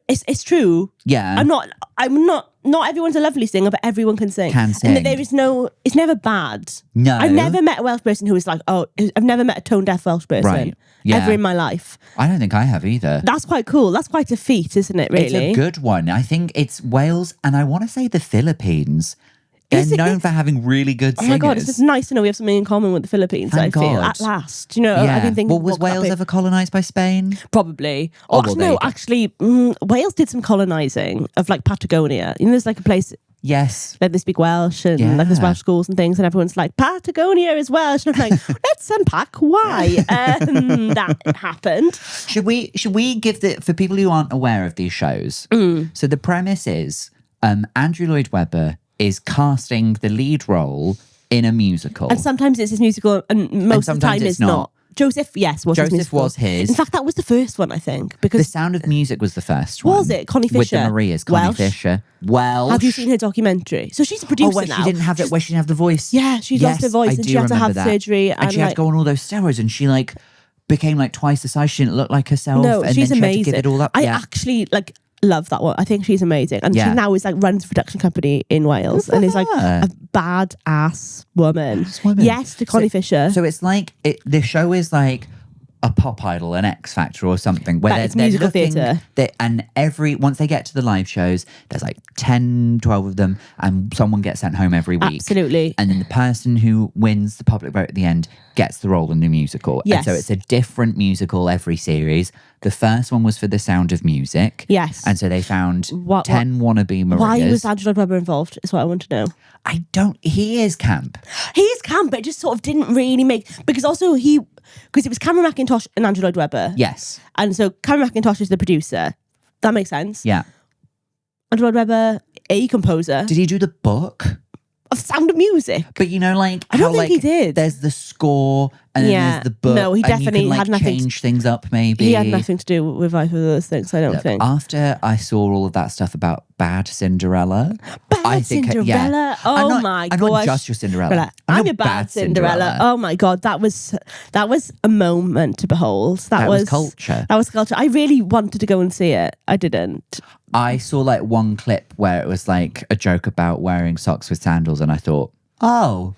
It's true. Yeah. Not everyone's a lovely singer, but everyone can sing. Can sing. And that there is it's never bad. No. I've never met a Welsh person who was like, I've never met a tone deaf Welsh person Right. Yeah. ever in my life. I don't think I have either. That's quite cool. That's quite a feat, isn't it, really? It's a good one. I think it's Wales and I want to say the Philippines. They're Is it? known for having really good Oh singers. my God, it's just nice to know we have something in common with the Philippines, Thank I feel, God. at last. You know, I've been thinking... Well, was Wales ever colonised by Spain? Probably. Oh, Oh, well, there you no, go. actually, Wales did some colonising of like Patagonia. You know, there's like a place... Yes. Like they speak Welsh and like there's Yeah. Welsh schools and things, and everyone's like, Patagonia is Welsh. And I'm like, let's unpack why that happened. Should we give for people who aren't aware of these shows? So the premise is Andrew Lloyd Webber is casting the lead role in a musical. And sometimes it's his musical, and most of the sometimes time it's it's not. Joseph, yes, was his Joseph musical. was his. In fact, that was the first one, I think, The because Sound of Music was the first one. Was it? Connie With the Fisher? Marias, Connie Welsh? Fisher. Welsh. have you seen her documentary? So she's a Oh, producer where now. she didn't have it, where she didn't have the voice. Yeah, she lost her voice I and do she had to remember have surgery And and, she had to like- go on all those steroids, and she like became like twice the size. She didn't look like herself. No, and she's then she amazing. had to give it all up. I yeah. actually love that one. I think she's amazing, and Yeah. she now is like runs a production company in Wales, and is like her. a badass woman. woman. Yes, to Connie Fisher. So it's like the show is like a pop idol, an X Factor or something, where But they're, it's musical looking, theatre. And once they get to the live shows, there's like 10, 12 of them, and someone gets sent home every week. Absolutely. And then the person who wins the public vote at the end gets the role in the musical. Yes. And so it's a different musical every series. The first one was for The Sound of Music. Yes. And so they found What- 10 wannabe Marias. Why was Andrew Lloyd Webber involved? Is what I want to know. He is camp. He is camp, but it just sort of didn't really make, because it was Cameron McIntosh and Andrew Lloyd Webber. Yes. And so Cameron McIntosh is the producer. That makes sense. Yeah. Andrew Lloyd Webber, a composer Did he do the book? of Sound of Music. But you know, like I don't how, think he like, did. There's the score and then Yeah. there's the book. No, he and you definitely can, like, had nothing to- change things up. Maybe He had nothing to do with either of those things, I don't Look, think. after I saw all of that stuff about Bad Cinderella, Bad I think Cinderella. Oh I'm not, my I'm gosh. not just your Cinderella. I'm your bad Cinderella. Oh my God, that was a moment to behold. That was culture. That was culture. I really wanted to go and see it. I didn't. I saw like one clip where it was like a joke about wearing socks with sandals, and I thought, oh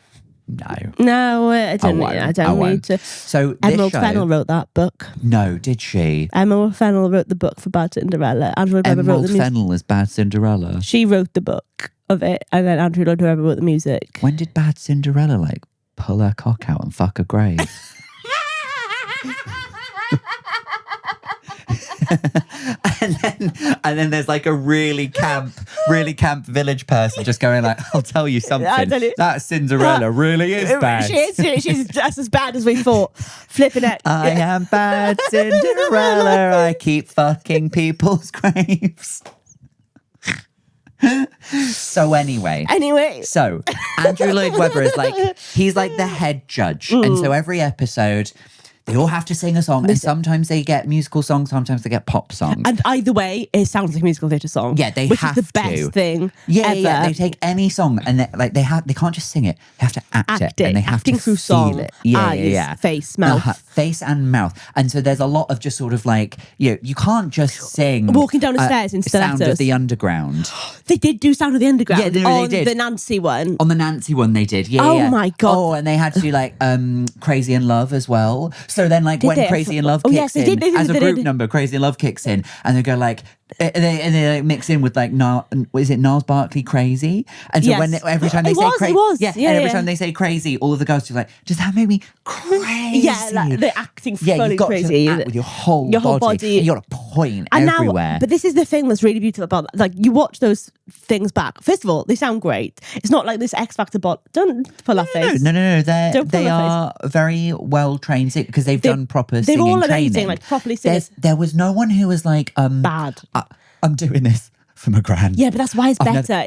no. No, I don't. won't. I I don't won't. need to. So this Emerald show, Fennell wrote that book. no, did she? Emerald Fennell wrote the book for Bad Cinderella. Andrew Lloyd Webber wrote Emerald the music. Fennell is Bad Cinderella. She wrote the book of it, and then Andrew Lloyd Webber wrote the music. When did Bad Cinderella like pull her cock out and fuck a grave? and then there's like a really camp village person just going like, I'll tell you something. I'll tell you. That Cinderella really is bad. She's just as bad as we thought. Flipping it. I am bad Cinderella. I keep fucking people's graves. So anyway, so Andrew Lloyd Webber is like, he's like the head judge, and so every episode they all have to sing a song, and sometimes they get musical songs, sometimes they get pop songs. And either way, it sounds like a musical theatre song. Yeah, they which have is the to. best thing Yeah, ever. yeah, they take any song and they can't just sing it. They have to act it, and they have acting to through feel song, it. Yeah, eyes, yeah. face, mouth. face and mouth. And so there's a lot of just sort of like, you can't just sing Walking down the stairs in Sound of stilettos. the Underground. They did do Sound of the Underground. Yeah, they on did. the Nancy one. On the Nancy one they did. Yeah. Oh yeah. my God. Oh, and they had to do like Crazy in Love as well. So then like when they? Crazy in Love Oh, kicks yes, they in did, as a they group did. number, Crazy in Love kicks in and they go like they like mix in with like is it Gnarls Barkley Crazy? And so Yes. every time they It say was, crazy, it was. yeah, Yeah, and every yeah. time they say crazy, all of the girls are like, does that make me crazy? Yeah, like they're acting Yeah, fully you've got crazy. to act with your whole Your body. You got to point And everywhere. now, but this is the thing that's really beautiful about that. Like, you watch those things back. First of all, they sound great. It's not like this X Factor bot. Don't pull that face. No. Don't pull They their are very well trained because they've done proper they're singing all amazing, training. like, properly singers. There was no one who was like, Bad. I'm doing this for my gran. Yeah, but that's why it's better.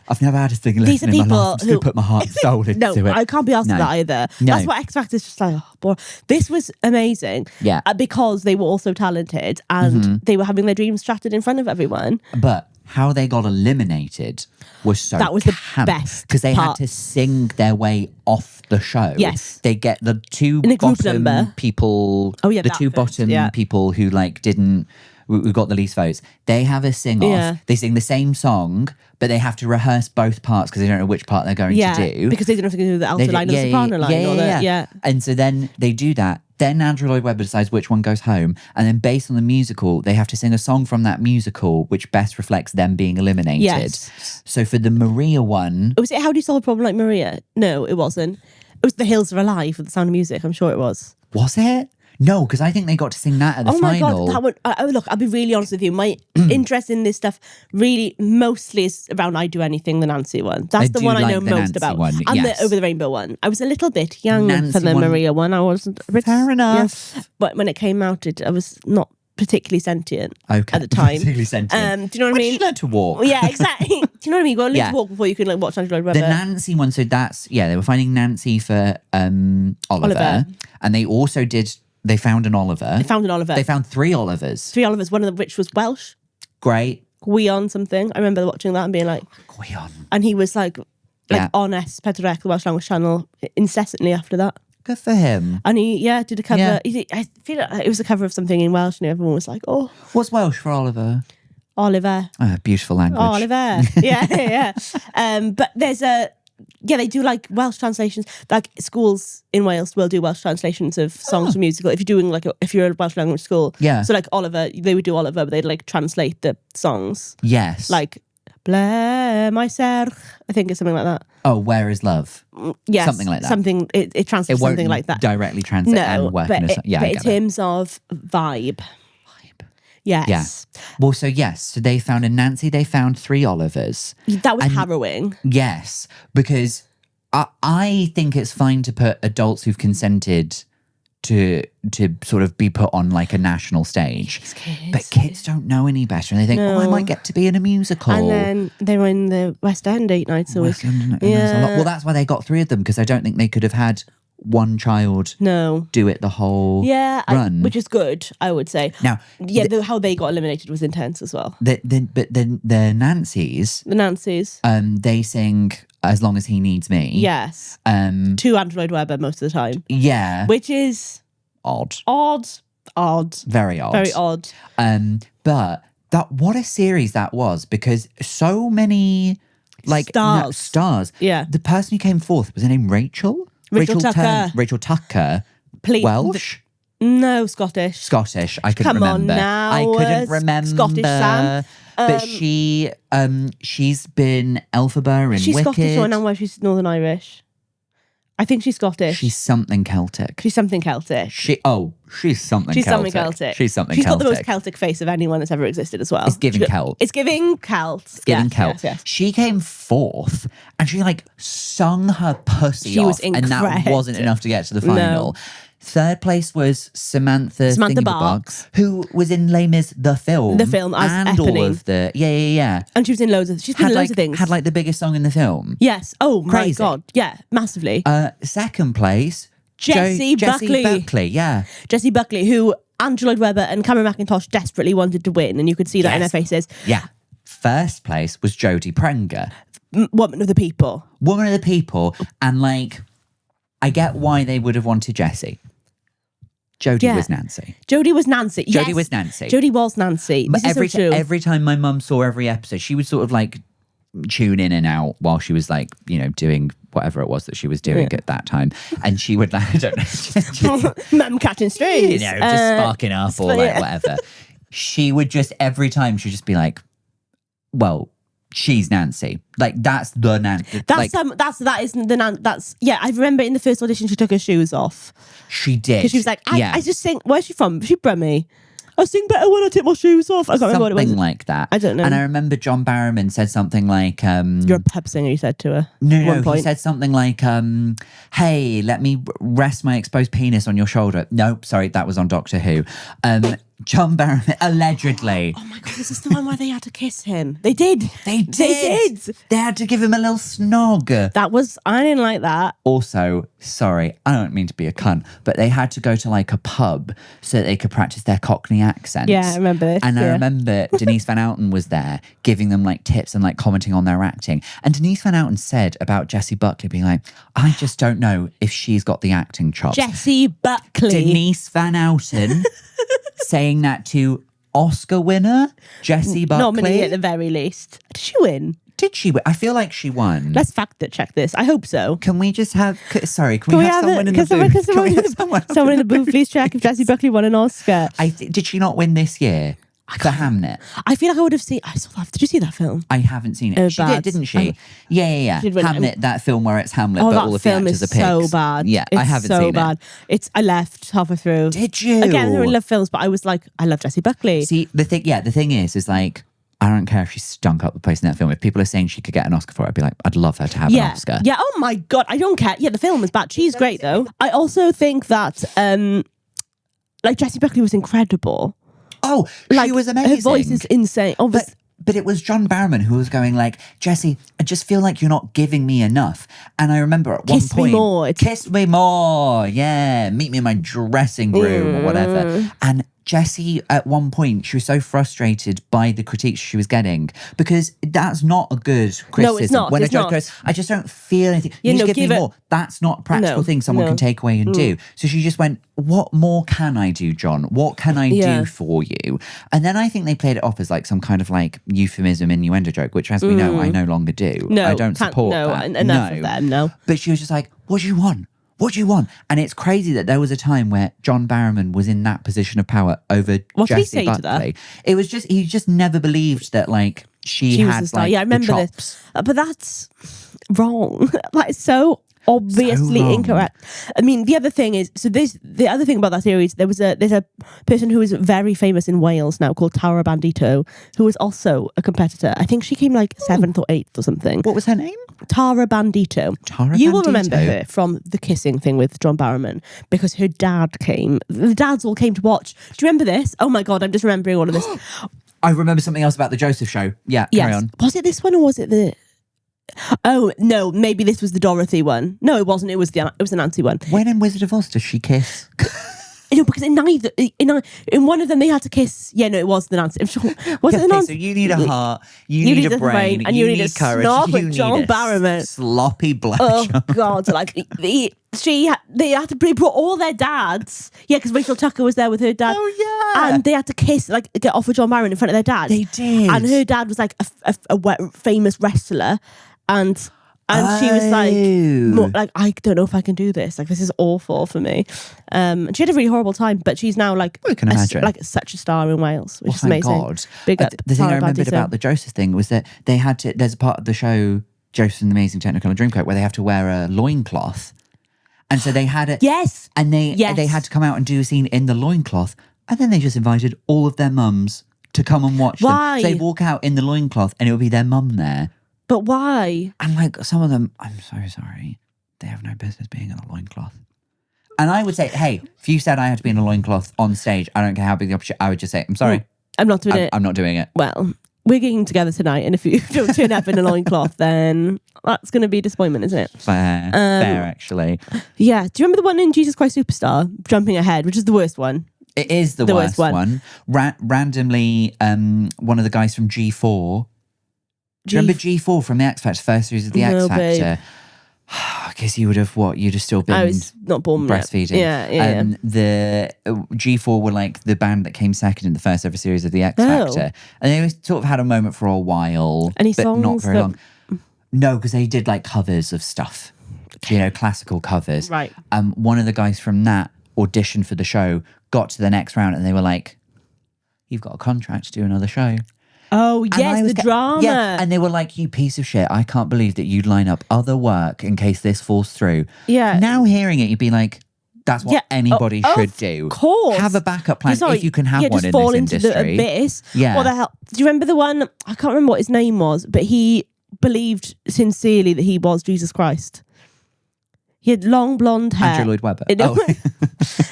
I've never had a singing These lesson are in my people life. I'm just going who- to put my heart and soul into no, it. I can't be asked No. for that either. No. That's what X Factor's just like, oh, boy. This was amazing. Yeah. Because they were also talented and they were having their dreams shattered in front of everyone. But how they got eliminated was so That was the camp, best because they had part. to sing their way off the show. Yes. They get the two In a group bottom number. people. Oh, yeah, the that two bit, bottom yeah. people who like didn't. Who got the least votes. They have a sing off. Yeah. They sing the same song, but they have to rehearse both parts because they don't know which part they're going to do. Because they didn't know if they could do the alto They line do- or the soprano line. Or the, yeah. And so then they do that. Then Andrew Lloyd Webber decides which one goes home. And then based on the musical, they have to sing a song from that musical which best reflects them being eliminated. Yes. So for the Maria one, Was it How Do You Solve a Problem Like Maria? No, it wasn't. It was The Hills Are Alive with The Sound of Music. I'm sure it was. was it? No, because I think they got to sing that at the Oh my final. God, that one. Look, I'll be really honest with you. My interest in this stuff really mostly is around I Do Anything, the Nancy one. That's I the do one I like know the most Nancy about. one, And yes. the Over the Rainbow one. I was a little bit young Nancy for the one- Maria one. I wasn't. Fair enough. Yeah. But when it came out, I was not particularly sentient Okay. at the time. Particularly sentient. Do you know what I When mean? did you learn to walk? Yeah, exactly. Do you know what I mean? You got to learn Yeah. to walk before you can like watch Andrew Lloyd Webber. The Nancy one, so that's, they were finding Nancy for Oliver. And they also they found an Oliver. They found an Oliver. They found 3 Olivers. 3 Olivers, one of which was Welsh. Great. Gwion something. I remember watching that and being like, Gwion. and he was like Yeah. on S4C, the Welsh language channel, incessantly after that. Good for him. And he, did a cover. Yeah. I feel like it was a cover of something in Welsh, and everyone was like, "Oh, What's Welsh for Oliver? Oliver, Beautiful language. Oliver." Yeah. But there's they do like Welsh translations. Like schools in Wales will do Welsh translations of songs from musical. If you're doing if you're a Welsh language school, Yeah. So like Oliver, they would do Oliver, but they'd like translate the songs. Yes. Like Ble my serch, I think it's something like that. Oh, Where is Love? Yes, Something like that. Something it translates It won't something like that. directly translate No, and work but, in a song. Yeah, but I in get it. terms of vibe. Yes. Yeah. Well, so yes. So they found a Nancy, they found 3 Olivers. That was harrowing. Yes. Because I think it's fine to put adults who've consented to sort of be put on like a national stage. But kids don't know any better and they think, I might get to be in a musical. And then they were in the West End 8 nights a week. West London, and there's a lot. Well, that's why they got 3 of them, because I don't think they could have had one child No. do it the whole run. Which is good, I would say. Now, how they got eliminated was intense as well. but the Nancys, The Nancys. they sing As Long As He Needs Me. Yes. To Andrew Lloyd Webber most of the time. Yeah. Which is Odd. odd. Very odd. Very odd. But what a series that was, because so many stars. Yeah. The person who came fourth was her name Rachel? Rachel Tucker. Rachel Tucker. Please. Welsh? No, Scottish. Scottish. I couldn't Come on remember. now, I couldn't remember. Scottish Sam. But she's been Elphaba in She's Wicked. Scottish, or now she's Northern Irish. I think she's Scottish. She's something Celtic. She's something Celtic. She's something She's Celtic. something Celtic. She's something She's Celtic. got the most Celtic face of anyone that's ever existed as well. It's giving Celt. It's giving Celt. It's giving Yes, Celt. yes. She came fourth and she sung her pussy She off. was And that incredible. wasn't enough to get to the final. No. Third place was Samantha Samantha Thingamabobs, Barks. who was in Les Mis the film. The film as and all Eponine. of the yeah. And she was in loads of. She's been in loads of things. Had the biggest song in the film. Yes. Oh my Crazy. god. Yeah. Massively. Second place, Jessie Jessie Buckley. Buckley. Yeah. Jessie Buckley, who Andrew Lloyd Webber and Cameron Mackintosh desperately wanted to win, and you could see that in their Yes. faces. Yeah. First place was Jodie Prenger. Woman of the people. Woman of the people. And I get why they would have wanted Jessie. Jodie was Nancy. Jodie was Nancy. Jodie was Nancy. Jodie was Nancy. But This is so true. every time my mum saw every episode, she would sort of like tune in and out while she was like, you know, doing whatever it was that she was doing at that time. And she would like, I don't know. Mum catching strays. You know, just sparking up or like whatever. She would just, every time she'd just be like, well, she's Nancy. Like that's the Nancy. That's that isn't the Nancy. That's I remember in the first audition she took her shoes off. She did. Because she was like, I just sing. Where's she from? Is she Brummy? I sing better when I take my shoes off. I can't remember what it was. Something like that. I don't know. And I remember John Barrowman said something like, you're a pub singer, he said to her. No, he said something like, hey, let me rest my exposed penis on your shoulder. Nope, sorry, that was on Doctor Who. John Barrowman, allegedly. Oh my God, is this the one where they had to kiss him? They did. They did. They had to give him a little snog. I didn't like that. Also, sorry, I don't mean to be a cunt, but they had to go to like a pub so that they could practice their Cockney accents. Yeah, I remember this. And I remember Denise Van Outen was there giving them like tips and like commenting on their acting. And Denise Van Outen said about Jessie Buckley being like, I just don't know if she's got the acting chops. Jessie Buckley. Denise Van Outen saying that to Oscar winner Jessie Buckley. Nominee at the very least. Did she win? Did she win? I feel like she won. Let's fact check this. I hope so. Can we just have... Sorry, can we have someone in the booth? Someone in the booth, please check if Jessie Buckley won an Oscar. Did she not win this year? For Hamnet? I feel like I would have seen... I saw that. Did you see that film? I haven't seen it. She did, didn't she? Yeah. Hamnet, that film where it's Hamlet, but all of the actors are pigs. So bad. Yeah, I haven't seen it. So bad. I left halfway through. Did you? Again, I really love films, but I was like, I love Jessie Buckley. See, the thing is like, I don't care if she stunk up the place in that film. If people are saying she could get an Oscar for it, I'd be like, I'd love her to have an Oscar. Yeah, oh my God, I don't care. Yeah, the film is bad. She's great though. I also think that like Jessie Buckley was incredible. Oh, she was amazing. Her voice is insane. But it was John Barrowman who was going like, Jessie, I just feel like you're not giving me enough. And I remember at one point... Kiss me more. Kiss me more. Yeah. Meet me in my dressing room or whatever. And Jessie, at one point, she was so frustrated by the critiques she was getting because that's not a good criticism. No, it's not. When it's a joke not. goes, I just don't feel anything. You need to give me more. That's not a practical thing someone can take away and do. So she just went, what more can I do, John? What can I do for you? And then I think they played it off as like some kind of like euphemism, innuendo joke, which as we know, I no longer do. No, I don't support that. Enough of them, no. But she was just like, what do you want? What do you want? And it's crazy that there was a time where John Barrowman was in that position of power over Jessie Buckley. It was just, he just never believed that like she had like I remember this. But that's wrong. Like so obviously incorrect. I mean, the other thing is, the other thing about that series, there's a person who is very famous in Wales now called Tara Bandito, who is also a competitor. I think she came like 7th or 8th or something. What was her name? Tara Bandito. You will remember her from the kissing thing with John Barrowman because her dad came. The dads all came to watch. Do you remember this? Oh my God, I'm just remembering all of this. I remember something else about the Joseph show. Yeah, carry on. Was it this one or was it the... Oh no, maybe this was the Dorothy one. No, it wasn't. It was the Nancy one. When in Wizard of Oz does she kiss? No, because in one of them they had to kiss. Yeah, no, it was the Nancy. I'm sure. Was it the Nancy? So you need a heart, you need a brain, and you need a courage. snog You with need John a Barrowman. Sloppy blood. Oh God! Like they had to bring all their dads. Yeah, because Rachel Tucker was there with her dad. Oh yeah, and they had to kiss, like get off with John Barrowman in front of their dad. They did, and her dad was like a famous wrestler, and she was like, I don't know if I can do this. Like, this is awful for me. She had a really horrible time, but she's now like, we can imagine, such a star in Wales, which is amazing. God. Big up. The thing I remembered about the Joseph thing was that they had to. There's a part of the show, Joseph and the Amazing Technicolor Dreamcoat, where they have to wear a loincloth, and so they had it. Yes, and they had to come out and do a scene in the loincloth, and then they just invited all of their mums to come and watch them. So they walk out in the loincloth, and it would be their mum there. But why? And like some of them, I'm so sorry, they have no business being in a loincloth. And I would say, hey, if you said I had to be in a loincloth on stage, I don't care how big the opportunity, I would just say, I'm sorry. I'm not doing it. I'm not doing it. Well, we're gigging together tonight, and if you don't turn up in a loincloth, then that's going to be a disappointment, isn't it? Fair, actually. Yeah. Do you remember the one in Jesus Christ Superstar, Jumping Ahead, which is the worst one? It is the worst one. Randomly, one of the guys from G4... Do you remember G4 from the X Factor, first series of the X Factor? because you would have you'd have still been I was not born yet. breastfeeding. Yeah. The G4 were like the band that came second in the first ever series of the X Factor, and they sort of had a moment for a while. Any but not songs very that- long. No, because they did like covers of stuff, classical covers. Right. One of the guys from that auditioned for the show, got to the next round, and they were like, "You've got a contract to do another show." Oh, And yes, I was the drama. Yeah, and they were like, "You piece of shit! I can't believe that you'd line up other work in case this falls through." Yeah. Now hearing it, you'd be like, "That's what Yeah, anybody should do. Of course. Have a backup plan Sorry, if you can have one just in fall this into industry." the abyss. Yeah. What the hell? Do you remember the one? I can't remember what his name was, but he believed sincerely that he was Jesus Christ. He had long blonde hair. Andrew Lloyd Webber. No, Oh.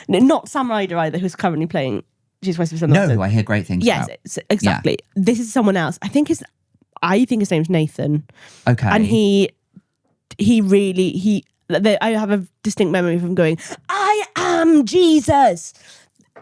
no, not Sam Ryder either, who's currently playing Jesus Christ. No, I hear great things Yes, about. exactly. This is someone else. I think his name's Nathan. Okay. And I have a distinct memory of him going, "I am Jesus,"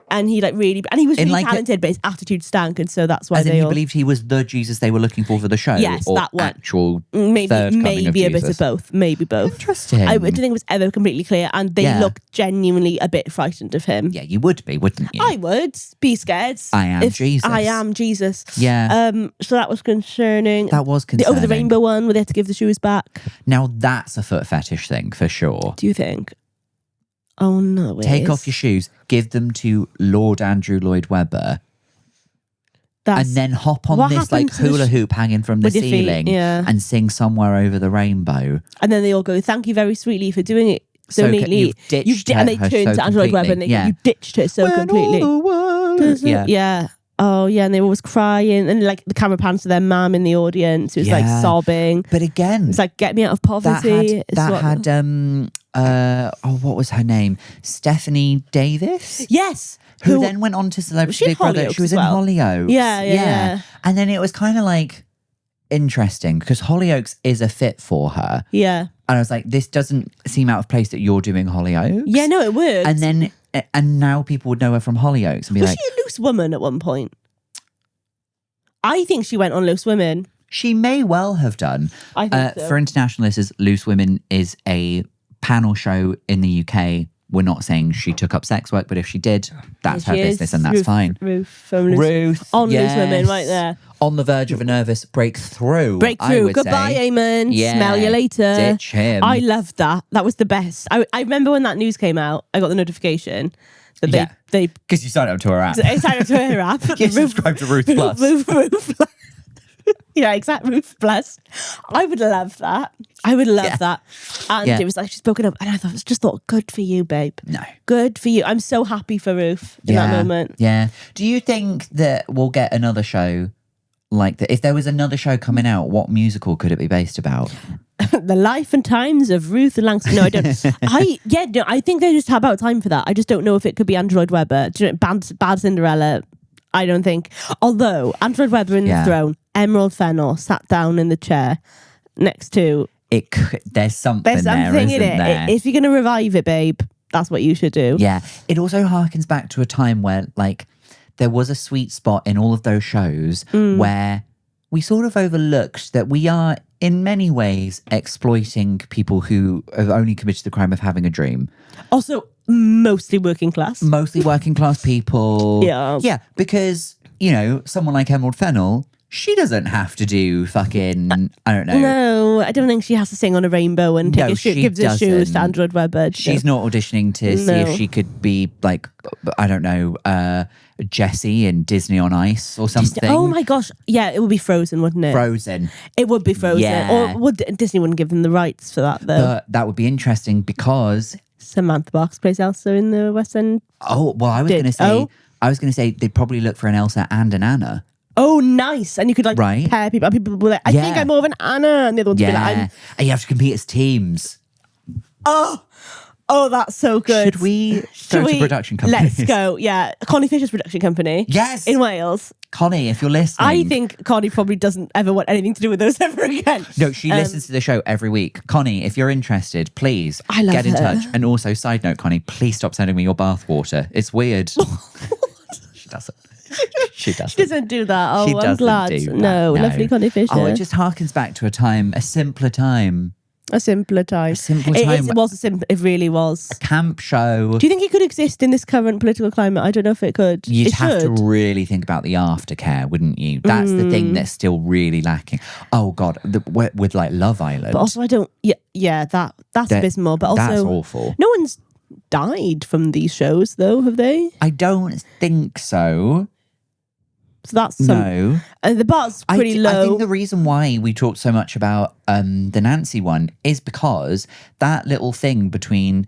and he really, and he was In really like talented, but his attitude stank, and so that's why As in they he all believed he was the Jesus they were looking for the show? Yes, or that one. actual maybe third coming of a bit Jesus? of both, maybe both. Interesting. I don't think it was ever completely clear, and they Yeah. look genuinely a bit frightened of him. Yeah, you would be, wouldn't you? I would be scared. I am Jesus. I am Jesus. Yeah. So that was concerning. That was The Over the concerning. Rainbow one, where they had to give the shoes back. Now that's a foot fetish thing for sure. Do you think? Oh no! it Take is. off your shoes, give them to Lord Andrew Lloyd Webber, That's- and then hop on What this like happened to the hula hoop hanging from the with your feet, ceiling yeah. and sing Somewhere Over the Rainbow. And then they all go, "Thank you very sweetly for doing it so So neatly." you've ditched and they her turn so to Andrew Lloyd Webber and completely, they go, yeah. "You ditched her so completely." Yeah. Yeah. Oh yeah, and they were always crying, and like the camera pans to their mum in the audience who's like Yeah. sobbing. But again, It's like, get me out of that poverty. had what was her name? Stephanie Davis? Yes. Who then went on to Celebrity Was she in Big Brother. Hollyoaks She was as in well? Hollyoaks. Yeah. And then it was kind of like interesting because Hollyoaks is a fit for her. Yeah. And I was like, this doesn't seem out of place that you're doing Hollyoaks. Yeah, no, it worked. And now people would know her from Hollyoaks and be was like, she a loose woman at one point? I think she went on Loose Women. she may well have done. I think so. For international listeners, Loose Women is a panel show in the UK. We're not saying she took up sex work, but if she did, that's her She is. business and that's Ruth, fine. Ruth from Loose Ruth. on Loose yes. Women, right there. On the verge of a nervous breakthrough. I Breakthrough. would Goodbye, say. Eamon. Yeah. Smell you later. Ditch him. I loved that. That was the best. I remember when that news came out, I got the notification that Yeah. they Because you signed up to her app. I signed up to her app. You subscribe to Ruth Plus. Ruth Plus. Yeah, exact Ruth Plus. I would love that. I would love Yeah. that. And Yeah. it was like she's spoken up, and I thought, good for you, babe. No. Good for you. I'm so happy for Ruth in that moment. Yeah. Do you think that we'll get another show like that? If there was another show coming out, what musical could it be based about? The life and times of Ruth and Langston. No, I don't. I think they just have about time for that. I just don't know if it could be Andrew Lloyd Webber. Do you know, bad Cinderella. I don't think. Although Andrew Lloyd Webber in Yeah. the throne, Emerald Fennell sat down in the chair next to. There's something There's something there, in isn't it. there? If you're going to revive it, babe, that's what you should do. Yeah. It also harkens back to a time where like there was a sweet spot in all of those shows where we sort of overlooked that we are in many ways exploiting people who have only committed the crime of having a dream. Also, mostly working class. Mostly working class people. Yeah. Yeah, because, you know, someone like Emerald Fennell, she doesn't have to do fucking, I don't know. No, I don't think she has to sing on a rainbow and No, take she gives her shoes doesn't. to Andrew Lloyd Webber. She's not auditioning to see if No. she could be like, I don't know, Jessie in Disney on Ice or something. Oh my gosh. Yeah, it would be Frozen, wouldn't it? Frozen. It would be Frozen. Yeah. Or Disney wouldn't give them the rights for that, though. But that would be interesting because, Samantha Box plays Elsa in the West End. oh, well, I was going to say they'd probably look for an Elsa and an Anna. Oh, nice. And you could like Right. pair people. And people would be like, I Yeah. think I'm more of an Anna. And the other one would be like, Yeah. And you have to compete as teams. oh, that's so good. Should we go to production companies? Let's go. Yeah. Connie Fisher's production company. Yes. In Wales. Connie, if you're listening. I think Connie probably doesn't ever want anything to do with those ever again. No, she listens to the show every week. Connie, if you're interested, please I love get in her. touch. And also, side note, Connie, please stop sending me your bath water. It's weird. She doesn't. She doesn't. She doesn't do that. Oh, She I'm doesn't glad. do that, No, lovely Connie Fisher. Oh, it just harkens back to a simpler time. A simpler time. A simpler It time. is, it was a simple. It really was. Camp show. Do you think it could exist in this current political climate? I don't know if it could. You'd it have should. to really think about the aftercare, wouldn't you? That's the thing that's still really lacking. Oh God, with like Love Island. But also, I don't. Yeah, that's abysmal. But also, that's awful. No one's died from these shows, though, have they? I don't think so. So that's No. And the bar's pretty low. I think the reason why we talked so much about the Nancy one is because that little thing between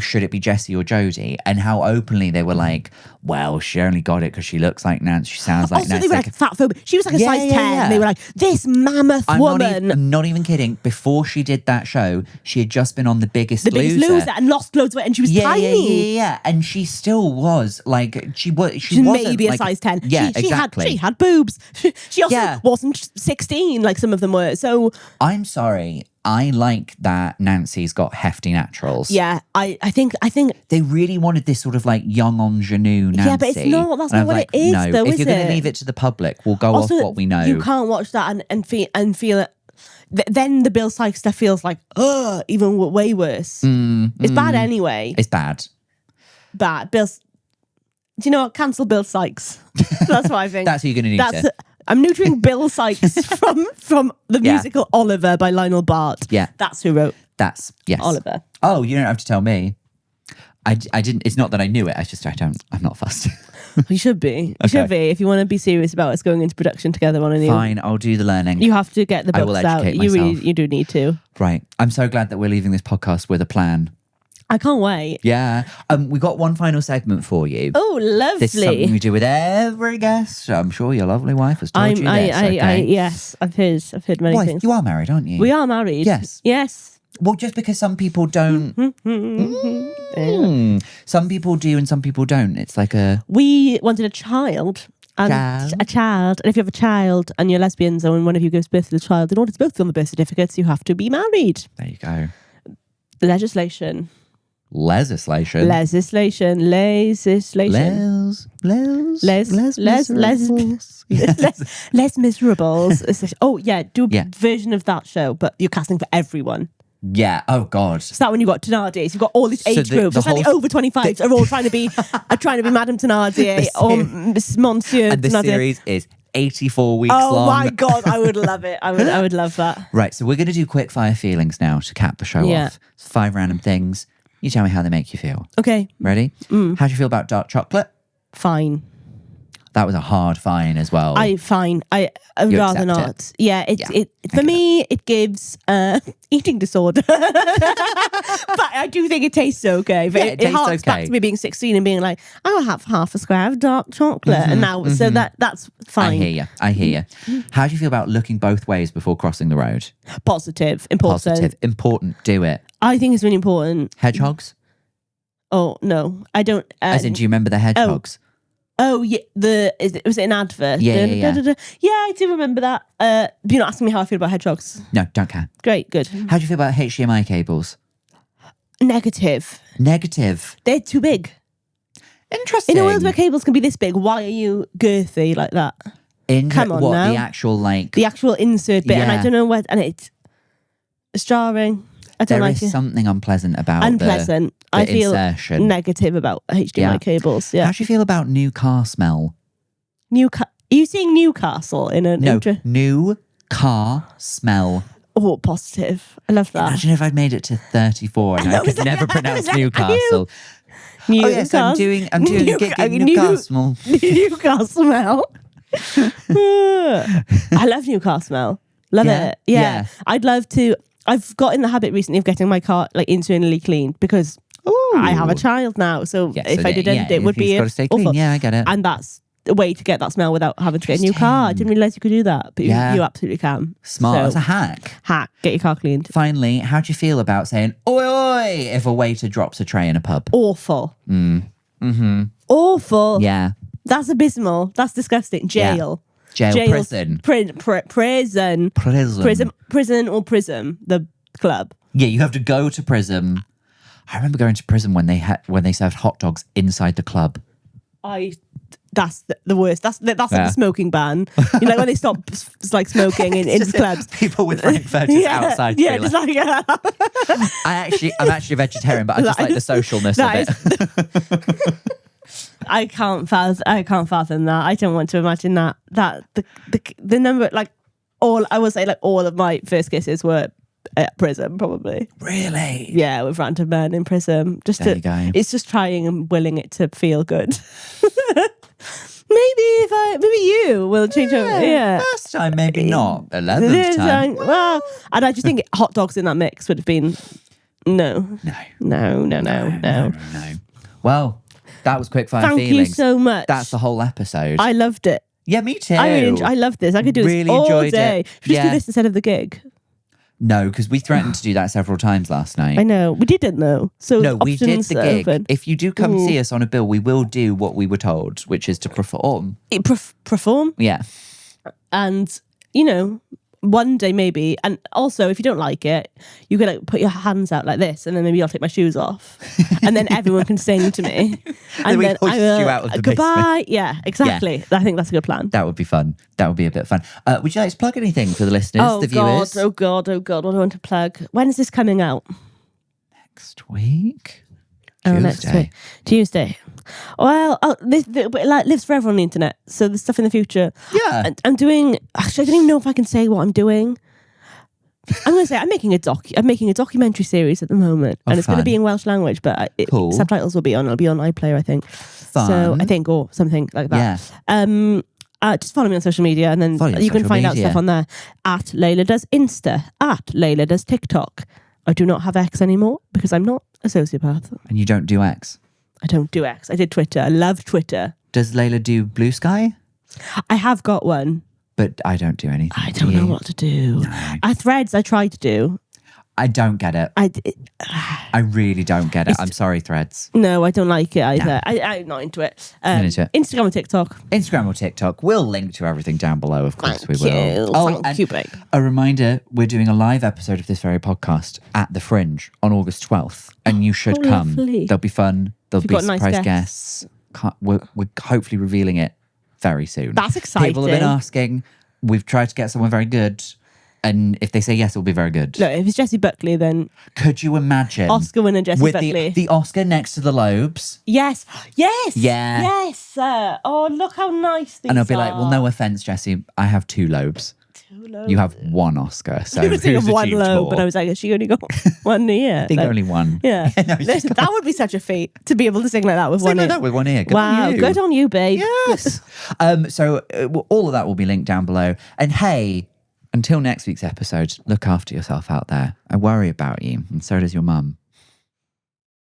should it be Jessie or Jodie, and how openly they were like, well, she only got it because she looks like Nancy, she sounds like also, Nancy. they were like fat phobic. She was like a size 10. Yeah. And they were like, this mammoth woman. I'm not even kidding. Before she did that show, she had just been on The Biggest Loser. And lost loads of weight, and she was tiny. Yeah. And she still was like, she wasn't maybe like, a size 10. Yeah, exactly. She had boobs. She also wasn't 16 like some of them were. So I'm sorry. I like that Nancy's got hefty naturals. yeah, I think they really wanted this sort of like young ingenue Nancy. Yeah, but it's not. That's And not what like, it is, no, though, if is you're going it? to leave it to the public, we'll go also, off what we know. You can't watch that and feel it. Then the Bill Sykes stuff feels like, even way worse. It's bad anyway. It's bad. Bad. Do you know what? Cancel Bill Sykes. That's what I think. That's who you're going to need to. I'm neutering Bill Sykes from the musical Oliver by Lionel Bart. Yeah. That's who wrote That's, yes. Oliver. Oh, you don't have to tell me. I didn't, it's not that I knew it, I'm not fussed. You should be. You should be if you want to be serious about us going into production together on a new. Fine, I'll do the learning. You have to get the I will books out. educate You myself. you do need to. Right. I'm so glad that we're leaving this podcast with a plan. I can't wait. Yeah. We got one final segment for you. Oh, lovely. This is something we do with every guest. I'm sure your lovely wife has told you this. Okay? Yes, I've heard many Wife, things. you are married, aren't you? We are married. Yes. Yes. Well, just because some people don't. Some people do and some people don't. It's like a. We wanted a child. And a child. And if you have a child and you're lesbians and one of you gives birth to the child, in order to both be on the birth certificates, you have to be married. There you go. Legislation. Legislation. Les. Miserables. Oh yeah, do a version of that show, but you're casting for everyone. Yeah. Oh God. Is that when you got Thenardier? You've got all these age groups. It's like the over 25s are all trying to be Madame Thenardier or Monsieur and the Thenardier. series is 84 weeks long. Oh my God, I would love it. I would love that. Right, so we're going to do quick fire feelings now to cap the show off. 5 random things. You tell me how they make you feel. Okay. Ready? How do you feel about dark chocolate? Fine. That was a hard fine as well. Fine. I would You rather accept not. it? Yeah, it for me it gives eating disorder. But I do think it tastes okay. But Yeah, it it tastes harks back okay. to me being 16 and being like, I will have half a square of dark chocolate. And now so that's fine. I hear you. How do you feel about looking both ways before crossing the road? Positive. Important. Positive. Important. Do it. I think it's really important. Hedgehogs? Oh no. I don't As in, do you remember the hedgehogs? Oh yeah, was it an advert? Yeah. Yeah, I do remember that. You're not asking me how I feel about hedgehogs. No, don't care. Great, good. How do you feel about HDMI cables? Negative. Negative. They're too big. Interesting. In a world where cables can be this big, why are you girthy like that? Come on what, now. the actual insert bit, and I Yeah. don't know what, and it's jarring. I don't There like is it. something unpleasant about Unpleasant. the I feel insertion. negative about HDMI Yeah. cables. How Yeah. do you feel about new car smell? Are you saying Newcastle in an No, new car smell. Oh, positive. I love that. Imagine if I'd made it to 34 and I could never pronounce Newcastle. Oh yes, I'm doing Newcastle. Newcastle. I love Newcastle. Love Yeah? it. Yeah. Yeah. I'd love to. I've got in the habit recently of getting my car like internally cleaned because I have a child now. So Yeah, if so I didn't, it would be got to stay clean. awful. Yeah, I get it. And that's a way to get that smell without having to get a new car. I didn't realise you could do that, but Yeah. you absolutely can. Smart. So, That's a hack. hack. Get your car cleaned. Finally, how do you feel about saying "oi oi" if a waiter drops a tray in a pub? Awful. Awful. Yeah. That's abysmal. That's disgusting. Jail. Jail, Jail. prison. Prison. Prison or Prism, the club. Yeah, you have to go to prison. I remember going to prison when they served hot dogs inside the club. I That's the worst. That's like the smoking ban. You know, when they stop like smoking in clubs. People with frankfurters outside. Yeah, just like, I'm actually a vegetarian, but I just like the socialness of it. I can't fathom that. I don't want to imagine that. The number, like all of my first kisses were at prison, probably. Really? Yeah, with random men in prison. There you go. It's just trying and willing it to feel good. Maybe you will change over. Yeah. First time, maybe not. 11th time. Well, and I just think hot dogs in that mix would have been no. Well, that was quickfire Thank feelings. you so much. That's the whole episode. I loved it. Yeah, me too. I love this. I could do Really this all enjoyed day. it. Should we just do this instead of the gig? No, because we threatened to do that several times last night. I know. We didn't though. So No, we did the gig. Open. If you do come see us on a bill, we will do what we were told, which is to perform. Perform. Yeah. And, you know, one day maybe. And also, if you don't like it, you can like put your hands out like this, and then maybe I'll take my shoes off, and then everyone can sing to me. And we then hoist I will, you out of the goodbye. basement. Yeah, exactly. I think that's a good plan. That would be fun. That would be a bit of fun. Would you like to plug anything for the listeners, the viewers? Oh God. What do I want to plug? When is this coming out? Next week? Next week. Tuesday. Well, this like lives forever on the internet. So there's stuff in the future. Yeah. I'm doing. Actually, I don't even know if I can say what I'm doing. I'm going to say I'm making a documentary series at the moment, and it's going to be in Welsh language, but Cool. subtitles will be on. It'll be on iPlayer, I think. Fun. So I think, or something like that. Yeah. Just follow me on social media, and then you can find out stuff on there. At Leila Does Insta. At Leila Does TikTok. I do not have X anymore because I'm not a sociopath. And you don't do X? I don't do X. I did Twitter. I love Twitter. Does Leila do Blue Sky? I have got one. But I don't do anything. I don't know what to do. No. Threads I tried to do. I don't get it. I really don't get it. I'm sorry, Threads. No, I don't like it either. I'm not into it. Not into it. Instagram and TikTok. Instagram or TikTok. We'll link to everything down below, of course we will. Thank you, babe. A reminder, we're doing a live episode of this very podcast at the Fringe on August 12th. And you should come. Lovely. There'll be fun. There'll be got nice surprise guests. guests. We're hopefully revealing it very soon. That's exciting. People have been asking. We've tried to get someone very good. And if they say yes, it'll be very good. Look, if it's Jessie Buckley, then Could you imagine? Oscar winner Jessie with Buckley. the Oscar next to the Lobes. Yes. Yes. Yeah. Yes. Oh, look how nice these are. And I'll be like, well, no offense, Jessie. I have 2 Lobes. 2 lobes. You have 1 Oscar. So I was thinking who's of one achieved lobe, more? but I was like, has she only got one ear? I think only 1. Yeah. No, Listen, that would be such a feat to be able to sing like that with Sing one like ear. that with 1 ear. Good Wow, on you. good on you, babe. Yes. So all of that will be linked down below. And hey, until next week's episode, look after yourself out there. I worry about you, and so does your mum.